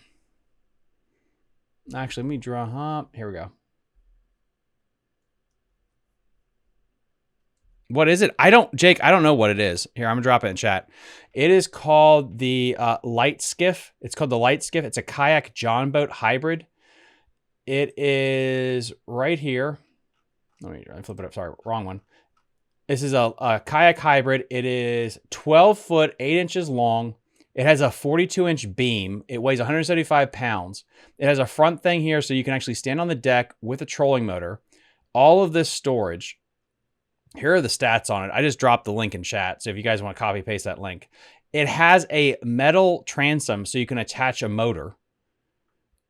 Actually, let me draw. Here we go. What is it? Jake, I don't know what it is. Here, I'm gonna drop it in chat. It is called the Light Skiff. It's called the Light Skiff. It's a kayak John boat hybrid. It is right here. Let me flip it up. Sorry, wrong one. This is a kayak hybrid. It is 12 foot, 8 inches long. It has a 42-inch beam. It weighs 175 pounds. It has a front thing here so you can actually stand on the deck with a trolling motor. All of this storage. Here are the stats on it. I just dropped the link in chat, so if you guys want to copy paste that link. It has a metal transom so you can attach a motor.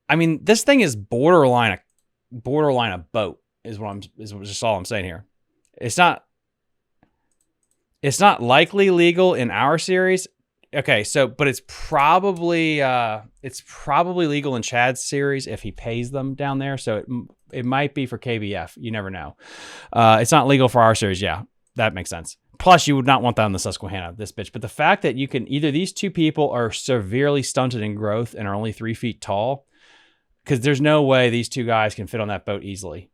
I mean, this thing is borderline a boat is just all I'm saying here. It's not likely legal in our series. Okay, so but it's probably legal in Chad's series if he pays them down there. So it might be for KBF. You never know. It's not legal for our series. Yeah, that makes sense. Plus, you would not want that on the Susquehanna, this bitch. But the fact that you can either these 2 people are severely stunted in growth and are only 3 feet tall, because there's no way these 2 guys can fit on that boat easily.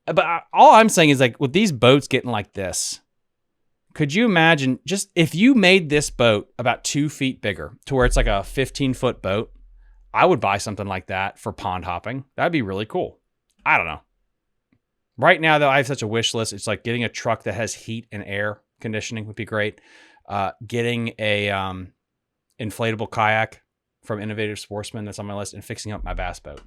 But all I'm saying is, like, with these boats getting like this, could you imagine just if you made this boat about 2 feet bigger to where it's like a 15-foot boat? I would buy something like that for pond hopping. That'd be really cool. I don't know. Right now, though, I have such a wish list. It's like getting a truck that has heat and air conditioning would be great. Getting a inflatable kayak from Innovative Sportsman that's on my list, and fixing up my bass boat.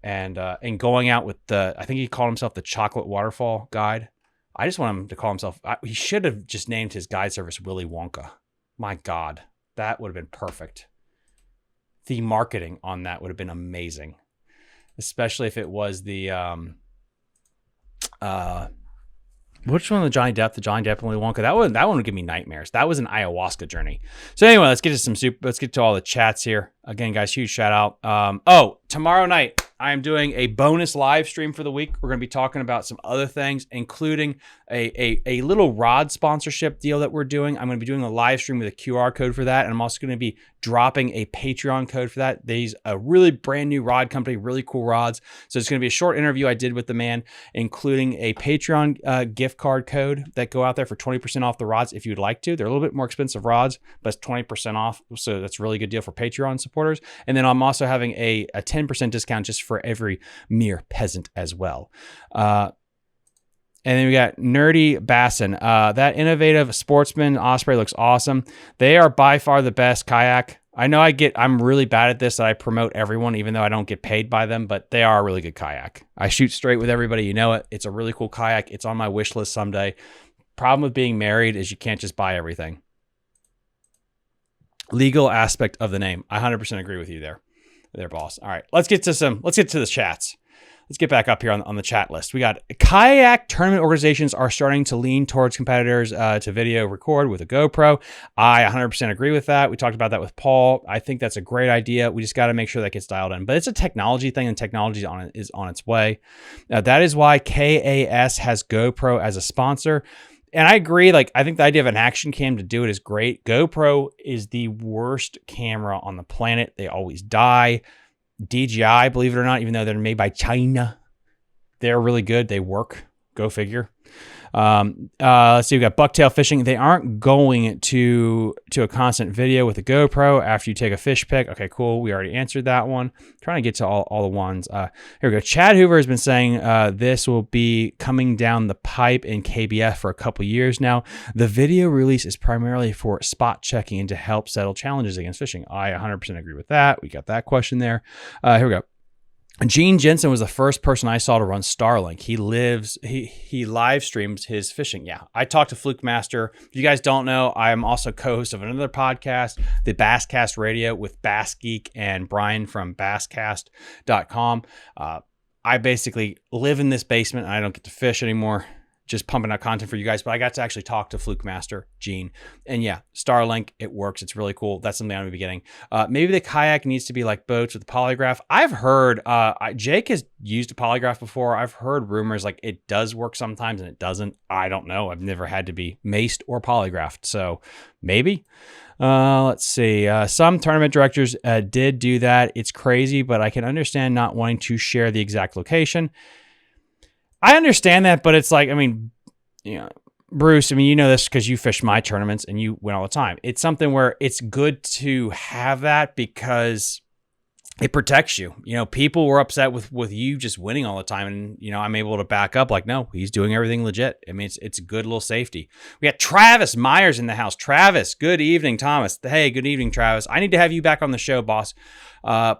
And going out with I think he called himself the Chocolate Waterfall Guide. I just want him to call himself, he should have just named his guide service Willy Wonka. My God, that would have been perfect. The marketing on that would have been amazing. Especially if it was the, which one, the Johnny Depp and Willy Wonka? That one would give me nightmares. That was an ayahuasca journey. So anyway, let's get to all the chats here. Again, guys, huge shout out. Tomorrow night, I am doing a bonus live stream for the week. We're going to be talking about some other things, including a little rod sponsorship deal that we're doing. I'm going to be doing a live stream with a QR code for that. And I'm also going to be dropping a Patreon code for that. These a really brand new rod company, really cool rods. So it's going to be a short interview I did with the man, including a Patreon gift card code that go out there for 20% off the rods if you'd like to. They're a little bit more expensive rods, but it's 20% off. So that's a really good deal for Patreon supporters. And then I'm also having a 10% discount just for every mere peasant as well. And then we got Nerdy Bassin. That innovative Sportsman Osprey looks awesome. They are by far the best kayak. I know I'm really bad at this, that I promote everyone, even though I don't get paid by them, but they are a really good kayak. I shoot straight with everybody. You know it. It's a really cool kayak. It's on my wish list someday. Problem with being married is you can't just buy everything. Legal aspect of the name. I 100% agree with you there, boss. All right, let's get to the chats. Let's get back up here on the chat list. We got kayak tournament organizations are starting to lean towards competitors to video record with a GoPro. I 100% agree with that. We talked about that with Paul. I think that's a great idea. We just got to make sure that gets dialed in. But it's a technology thing, and technology is on its way. That is why KAS has GoPro as a sponsor. And I agree. Like, I think the idea of an action cam to do it is great. GoPro is the worst camera on the planet. They always die. DJI, believe it or not, even though they're made by China, they're really good. They work. Go figure. Let's see. We got bucktail fishing. They aren't going to a constant video with a GoPro after you take a fish pic. Okay, cool. We already answered that one. Trying to get to all the ones. Here we go. Chad Hoover has been saying this will be coming down the pipe in KBF for a couple years now. The video release is primarily for spot checking and to help settle challenges against fishing. I 100% agree with that. We got that question there. Here we go. Gene Jensen was the first person I saw to run Starlink. He live streams his fishing. Yeah, I talked to Fluke Master. If you guys don't know, I am also co-host of another podcast, the Basscast Radio, with Bass Geek and Brian from basscast.com. I basically live in this basement and I don't get to fish anymore, just pumping out content for you guys, but I got to actually talk to Fluke Master, Gene. And yeah, Starlink, it works. It's really cool. That's something I'm going to be getting. Maybe the kayak needs to be like boats with a polygraph. I've heard, Jake has used a polygraph before. I've heard rumors like it does work sometimes and it doesn't. I don't know. I've never had to be maced or polygraphed. So maybe. Let's see. Some tournament directors did do that. It's crazy, but I can understand not wanting to share the exact location. I understand that, but it's like, I mean, you know, Bruce, I mean, you know this because you fish my tournaments and you win all the time. It's something where it's good to have that because it protects you. You know, people were upset with you just winning all the time. And, you know, I'm able to back up like, no, he's doing everything legit. I mean, it's a good little safety. We got Travis Myers in the house. Travis, good evening, Thomas. Hey, good evening, Travis. I need to have you back on the show, boss.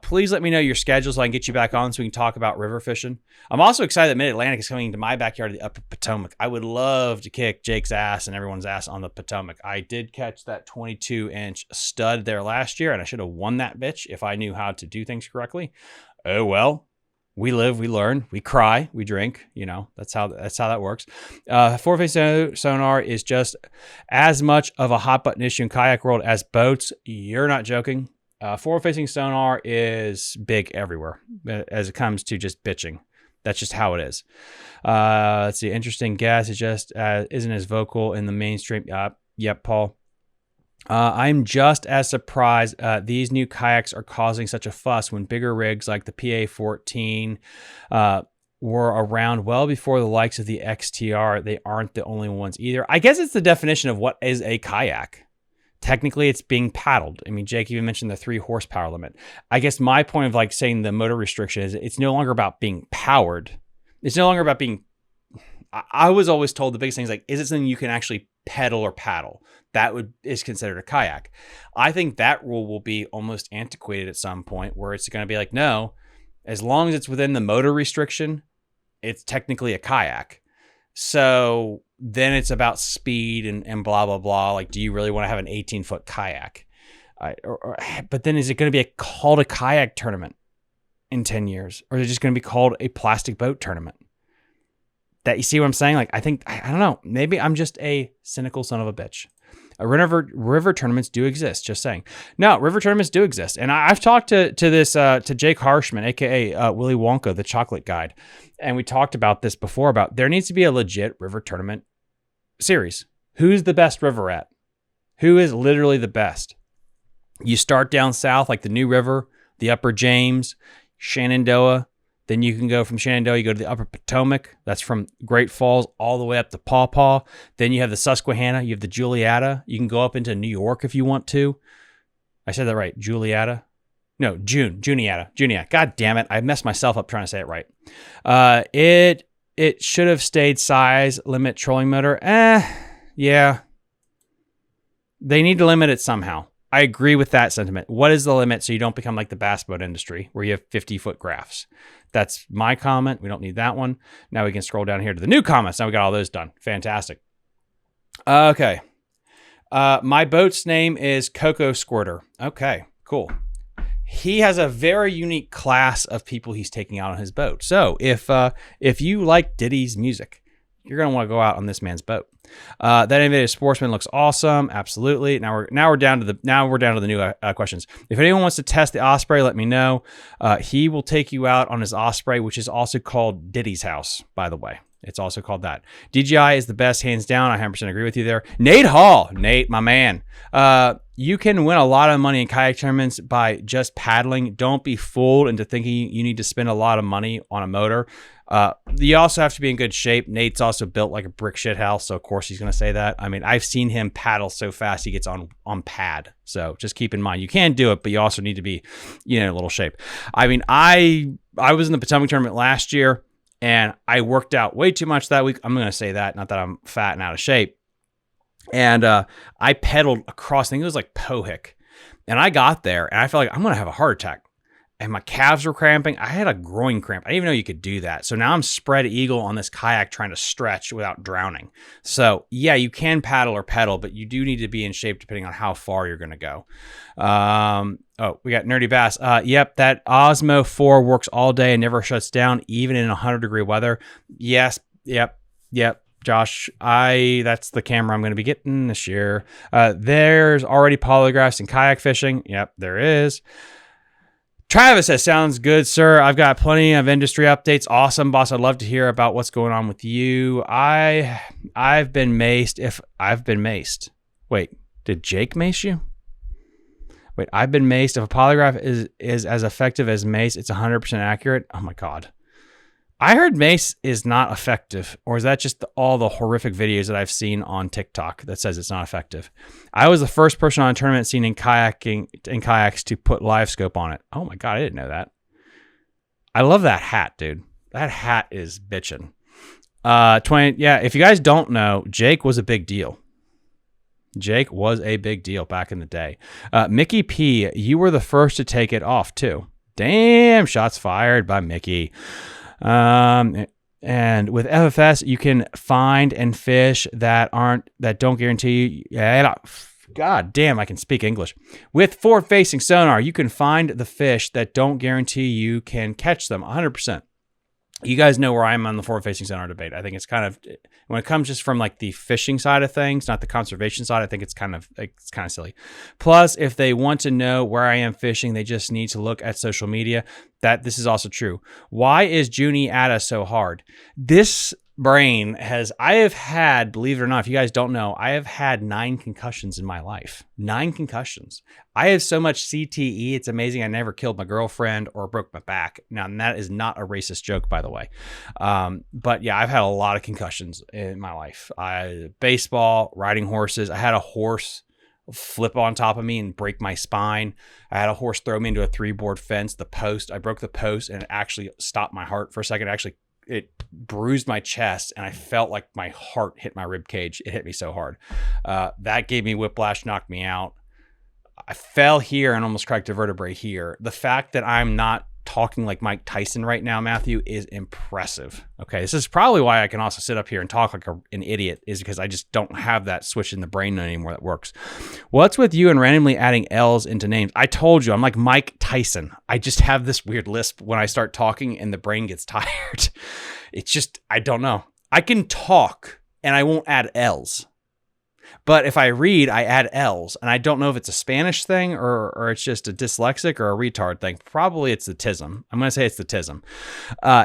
Please let me know your schedule so I can get you back on so we can talk about river fishing. I'm also excited that Mid-Atlantic is coming into my backyard, the Upper Potomac. I would love to kick Jake's ass and everyone's ass on the Potomac. I did catch that 22-inch stud there last year, and I should have won that bitch if I knew how to do things correctly. Oh, well. We live, we learn, we cry, we drink. You know, that's how that works. Forward-facing sonar is just as much of a hot button issue in kayak world as boats. You're not joking. Forward-facing sonar is big everywhere as it comes to just bitching. That's just how it is. Let's see. Interesting guess. It just isn't as vocal in the mainstream. Yep, Paul. I'm just as surprised these new kayaks are causing such a fuss when bigger rigs like the PA-14 were around well before the likes of the XTR. They aren't the only ones either. I guess it's the definition of what is a kayak. Technically, it's being paddled. I mean, Jake even mentioned the 3 horsepower limit. I guess my point of like saying the motor restriction is it's no longer about being powered. It's no longer about being... I was always told the biggest thing is like, is it something you can actually pedal or paddle? That is considered a kayak. I think that rule will be almost antiquated at some point where it's going to be like, no, as long as it's within the motor restriction, it's technically a kayak. So then it's about speed and blah, blah, blah. Like, do you really want to have an 18-foot kayak? But then is it going to be called a kayak tournament in 10 years? Or is it just going to be called a plastic boat tournament? That, you see what I'm saying? Like, I think, I don't know. Maybe I'm just a cynical son of a bitch. River tournaments do exist. Just saying. No, river tournaments do exist. And I've talked to Jake Harshman, aka Willy Wonka, the chocolate guide. And we talked about this before about there needs to be a legit river tournament series. Who's the best river at? Who is literally the best? You start down south, like the New River, the Upper James, Shenandoah. Then you can go from Shenandoah, you go to the Upper Potomac. That's from Great Falls all the way up to Paw Paw. Then you have the Susquehanna. You have the Julietta. You can go up into New York if you want to. I said that right. Julietta? No, Juniata. God damn it. I messed myself up trying to say it right. It should have stayed size limit trolling motor. Yeah. They need to limit it somehow. I agree with that sentiment. What is the limit so you don't become like the bass boat industry where you have 50-foot graphs? That's my comment. We don't need that one. Now we can scroll down here to the new comments. Now we got all those done. Fantastic. Okay. My boat's name is Coco Squirter. Okay, cool. He has a very unique class of people he's taking out on his boat. So if you like Diddy's music, you're going to want to go out on this man's boat. That innovative sportsman looks awesome. Absolutely. Now we're down to the new questions. If anyone wants to test the Osprey, let me know. He will take you out on his Osprey, which is also called Diddy's House, by the way. It's also called that. DJI is the best, hands down. I 100% agree with you there. Nate Hall. Nate, my man. You can win a lot of money in kayak tournaments by just paddling. Don't be fooled into thinking you need to spend a lot of money on a motor. You also have to be in good shape. Nate's also built like a brick shit house, so of course he's going to say that. I mean, I've seen him paddle so fast he gets on pad. So just keep in mind, you can do it, but you also need to be, in a little shape. I mean, I was in the Potomac tournament last year, and I worked out way too much that week. I'm going to say that, not that I'm fat and out of shape. And I pedaled across, I think it was like Pohick. And I got there, and I felt like I'm going to have a heart attack. And my calves were cramping. I had a groin cramp. I didn't even know you could do that. So now I'm spread eagle on this kayak trying to stretch without drowning. So yeah, you can paddle or pedal, but you do need to be in shape depending on how far you're going to go. We got Nerdy Bass. Yep, that Osmo 4 works all day and never shuts down, even in 100-degree weather. Yes, yep. Josh, that's the camera I'm going to be getting this year. There's already polygraphs in kayak fishing. Yep, there is. Travis says, sounds good, sir. I've got plenty of industry updates. Awesome, boss. I'd love to hear about what's going on with you. I've been maced. Wait, did Jake mace you? Wait, I've been maced. If a polygraph is as effective as mace, it's 100% accurate. Oh my God. I heard mace is not effective, or is that just all the horrific videos that I've seen on TikTok that says it's not effective? I was the first person on a tournament scene in kayaks to put live scope on it. Oh my God, I didn't know that. I love that hat, dude. That hat is bitchin'. If you guys don't know, Jake was a big deal. Jake was a big deal back in the day. Mickey P, you were the first to take it off too. Damn, shots fired by Mickey. And with FFS, you can find and fish that don't guarantee you. God damn, I can speak English. With forward-facing sonar, you can find the fish that don't guarantee you can catch them 100%. You guys know where I am on the forward-facing sonar debate. I think it's kind of, when it comes just from like the fishing side of things, not the conservation side, I think it's kind of silly. Plus, if they want to know where I am fishing, they just need to look at social media. This is also true. Why is Juniata so hard? This brain I have had, believe it or not, if you guys don't know, I have had 9 concussions in my life. 9 concussions. I have so much CTE. It's amazing. I never killed my girlfriend or broke my back. Now, that is not a racist joke, by the way. But yeah, I've had a lot of concussions in my life. Baseball, riding horses. I had a horse flip on top of me and break my spine. I had a horse throw me into a 3-board fence, the post. I broke the post and it actually stopped my heart for a second. It bruised my chest and I felt like my heart hit my rib cage. It hit me so hard. That gave me whiplash, knocked me out. I fell here and almost cracked a vertebrae here. The fact that I'm not talking like Mike Tyson right now, Matthew, is impressive. Okay, this is probably why I can also sit up here and talk like an idiot, is because I just don't have that switch in the brain anymore that works. What's with you and randomly adding L's into names? I told you, I'm like Mike Tyson. I just have this weird lisp when I start talking and the brain gets tired. It's just, I don't know. I can talk and I won't add L's. But if I read, I add L's, and I don't know if it's a Spanish thing or it's just a dyslexic or a retard thing. Probably it's the tism. I'm going to say it's the tism.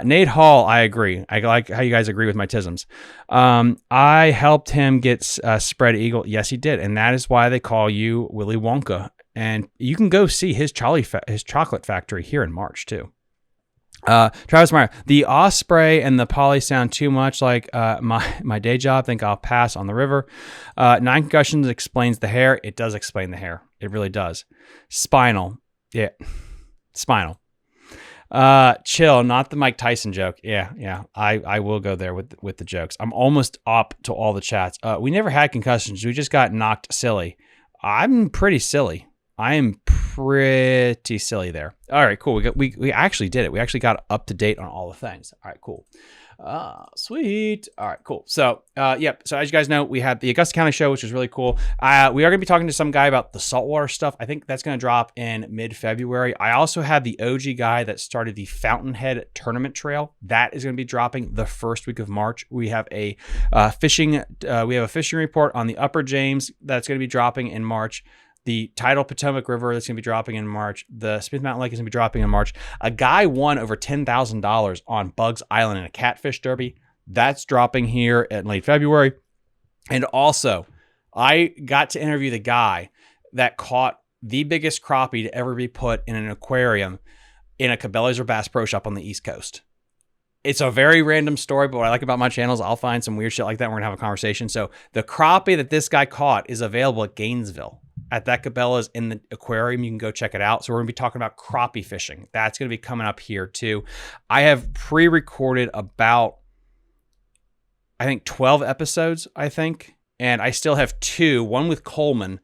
Nate Hall, I agree. I like how you guys agree with my tisms. I helped him get spread eagle. Yes, he did. And that is why they call you Willy Wonka. And you can go see his chocolate factory here in March too. Travis Meyer, the Osprey and the Poly sound too much like my day job. Think I'll pass on the river. 9 concussions explains the hair. It does explain the hair. It really does. Spinal. Yeah. Spinal. Chill, not the Mike Tyson joke. Yeah. I will go there with the jokes. I'm almost up to all the chats. We never had concussions. We just got knocked silly. I'm pretty silly. I am pretty silly there. All right, cool. We actually did it. We actually got up to date on all the things. All right, cool. Sweet. All right, cool. So, yep. So as you guys know, we had the Augusta County show, which was really cool. We are going to be talking to some guy about the saltwater stuff. I think that's going to drop in mid-February. I also have the OG guy that started the Fountainhead Tournament Trail. That is going to be dropping the first week of March. We have a fishing report on the Upper James that's going to be dropping in March. The Tidal Potomac River that's going to be dropping in March. The Smith Mountain Lake is going to be dropping in March. A guy won over $10,000 on Bugs Island in a catfish derby. That's dropping here in late February. And also, I got to interview the guy that caught the biggest crappie to ever be put in an aquarium in a Cabela's or Bass Pro Shop on the East Coast. It's a very random story, but what I like about my channel is I'll find some weird shit like that and we're going to have a conversation. So the crappie that this guy caught is available at Gainesville. At that Cabela's in the aquarium. You can go check it out. So we're going to be talking about crappie fishing. That's going to be coming up here too. I have pre-recorded about, I think 12 episodes, and I still have 2, one with Coleman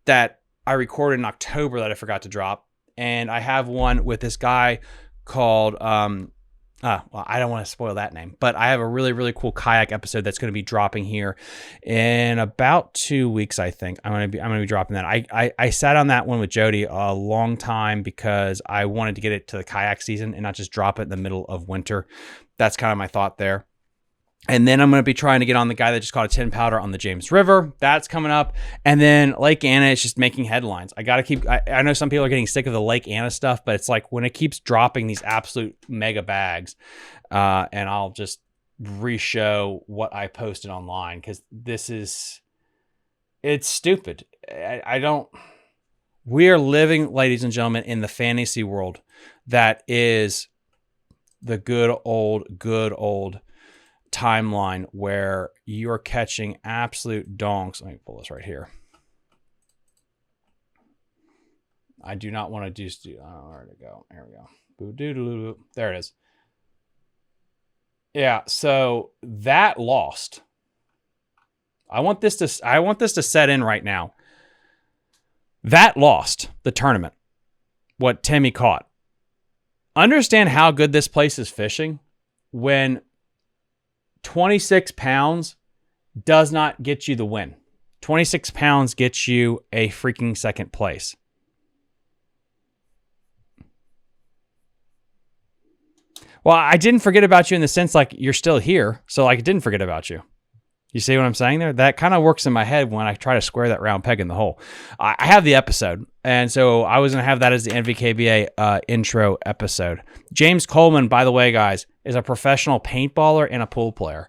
that I recorded in October that I forgot to drop. And I have one with this guy called, well, I don't want to spoil that name, but I have a really, really cool kayak episode that's going to be dropping here in about 2 weeks. I think I'm going to be dropping that. I sat on that one with Jody a long time because I wanted to get it to the kayak season and not just drop it in the middle of winter. That's kind of my thought there. And then I'm going to be trying to get on the guy that just caught a 10 pounder on the James River. That's coming up. And then Lake Anna is just making headlines. I got to keep, I know some people are getting sick of the Lake Anna stuff, but it's like when it keeps dropping these absolute mega bags, and I'll just re-show what I posted online because it's stupid. We are living, ladies and gentlemen, in the fantasy world that is the good old timeline where you're catching absolute donks. Let me pull this right here. I do not want to do, where to go? There we go. Boo-doo-doo-doo. There it is. Yeah, so that lost. I want this to set in right now. That lost the tournament. What Timmy caught. Understand how good this place is fishing when 26 pounds does not get you the win. 26 pounds gets you a freaking second place. Well, I didn't forget about you in the sense like you're still here. So like I didn't forget about you. You see what I'm saying there? That kind of works in my head when I try to square that round peg in the hole. I have the episode. And so I was going to have that as the NVKBA intro episode. James Coleman, by the way, guys, is a professional paintballer and a pool player.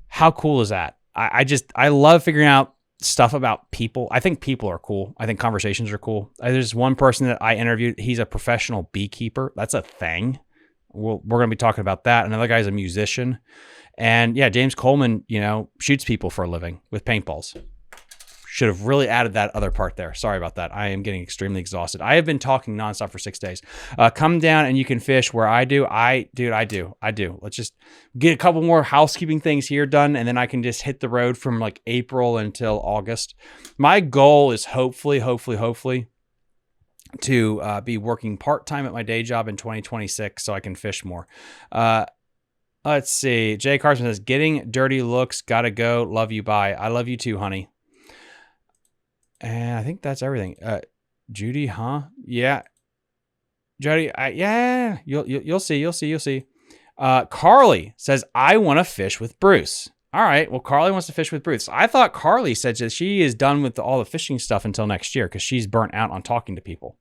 How cool is that? I love figuring out stuff about people. I think people are cool. I think conversations are cool. There's one person that I interviewed. He's a professional beekeeper. That's a thing. We're going to be talking about that. Another guy's a musician. And yeah, James Coleman, shoots people for a living with paintballs. Should have really added that other part there. Sorry about that. I am getting extremely exhausted. I have been talking nonstop for 6 days. Come down and you can fish where I do. I do. Let's just get a couple more housekeeping things here done, and then I can just hit the road from like April until August. My goal is hopefully to be working part-time at my day job in 2026 so I can fish more. Let's see. Jay Carson says, getting dirty looks. Gotta go. Love you. Bye. I love you too, honey. And I think that's everything. Judy, huh? Yeah. Jody, yeah. You'll see. Carly says, I want to fish with Bruce. All right. Well, Carly wants to fish with Bruce. I thought Carly said that she is done with all the fishing stuff until next year because she's burnt out on talking to people.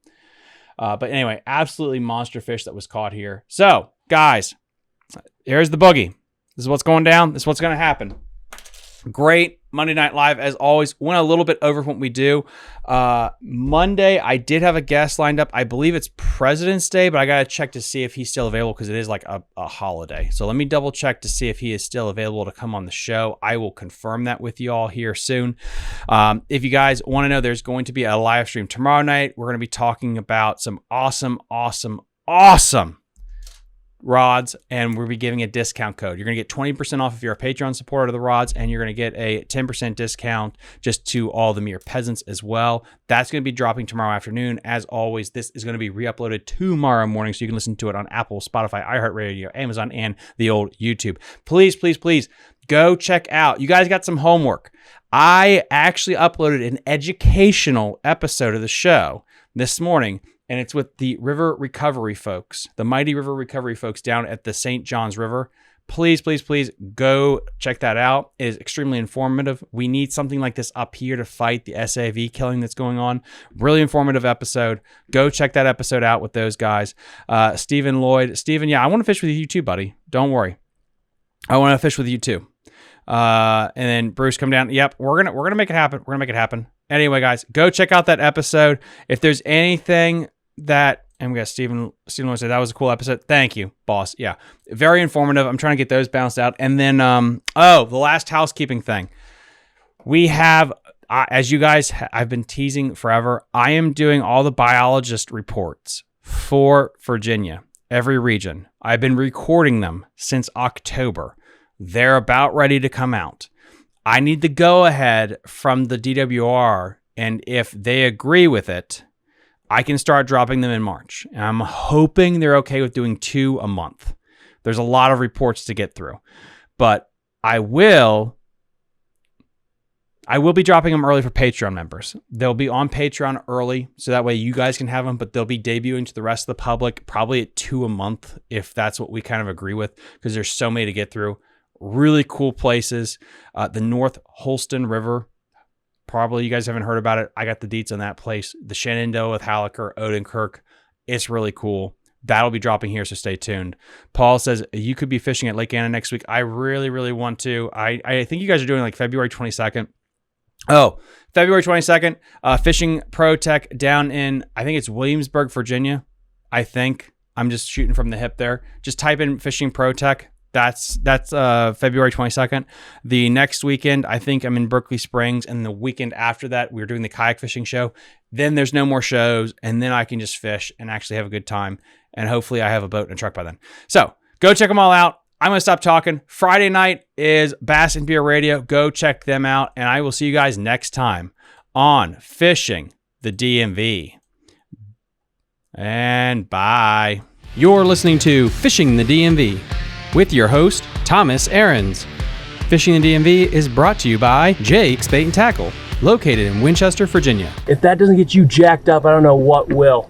But anyway, absolutely monster fish that was caught here. So, guys, here's the boogie. This is what's going down. This is what's going to happen. Great Monday Night Live, as always. Went a little bit over what we do. Monday, I did have a guest lined up. I believe it's President's Day, but I got to check to see if he's still available because it is like a holiday. So let me double check to see if he is still available to come on the show. I will confirm that with you all here soon. If you guys want to know, there's going to be a live stream tomorrow night. We're going to be talking about some awesome rods, and we'll be giving a discount code. You're going to get 20% off if you're a Patreon supporter of the rods, and you're going to get a 10% discount just to all the mere peasants as well. That's going to be dropping tomorrow afternoon. As always, this is going to be re-uploaded tomorrow morning, so you can listen to it on Apple, Spotify, iHeartRadio, Amazon, and the old YouTube. Please, please, please go check out. You guys got some homework. I actually uploaded an educational episode of the show this morning, and it's with the river recovery folks, the mighty river recovery folks down at the St. Johns River. Please, please, please go check that out. It is extremely informative. We need something like this up here to fight the SAV killing that's going on. Really informative episode. Go check that episode out with those guys. Stephen Lloyd. Stephen, yeah, I want to fish with you too, buddy. Don't worry. I want to fish with you too. And then Bruce come down. Yep, we're gonna make it happen. We're gonna make it happen. Anyway, guys, go check out that episode. If there's anything that, and we got Stephen Lloyd said that was a cool episode. Thank you, boss. Yeah, very informative. I'm trying to get those bounced out. And then, the last housekeeping thing. We have, as you guys, I've been teasing forever. I am doing all the biologist reports for Virginia, every region. I've been recording them since October. They're about ready to come out. I need the go-ahead from the DWR, and if they agree with it, I can start dropping them in March. And I'm hoping they're okay with doing 2 a month. There's a lot of reports to get through. But I will be dropping them early for Patreon members. They'll be on Patreon early, so that way you guys can have them, but they'll be debuting to the rest of the public probably at 2 a month, if that's what we kind of agree with, because there's so many to get through. Really cool places. The North Holston River. Probably you guys haven't heard about it. I got the deets on that place. The Shenandoah with Hallecker, Odenkirk. It's really cool. That'll be dropping here, so stay tuned. Paul says, you could be fishing at Lake Anna next week. I really, really want to. I think you guys are doing like February 22nd. Oh, February 22nd. Fishing Pro Tech down in, I think it's Williamsburg, Virginia. I think. I'm just shooting from the hip there. Just type in Fishing Pro Tech. That's February 22nd. The next weekend, I think I'm in Berkeley Springs, and the weekend after that, we're doing the kayak fishing show. Then there's no more shows, and then I can just fish and actually have a good time. And hopefully I have a boat and a truck by then. So go check them all out. I'm going to stop talking. Friday night is Bass and Beer Radio. Go check them out, and I will see you guys next time on Fishing the DMV. And bye. You're listening to Fishing the DMV with your host, Thomas Ahrens. Fishing the DMV is brought to you by Jake's Bait and Tackle, located in Winchester, Virginia. If that doesn't get you jacked up, I don't know what will.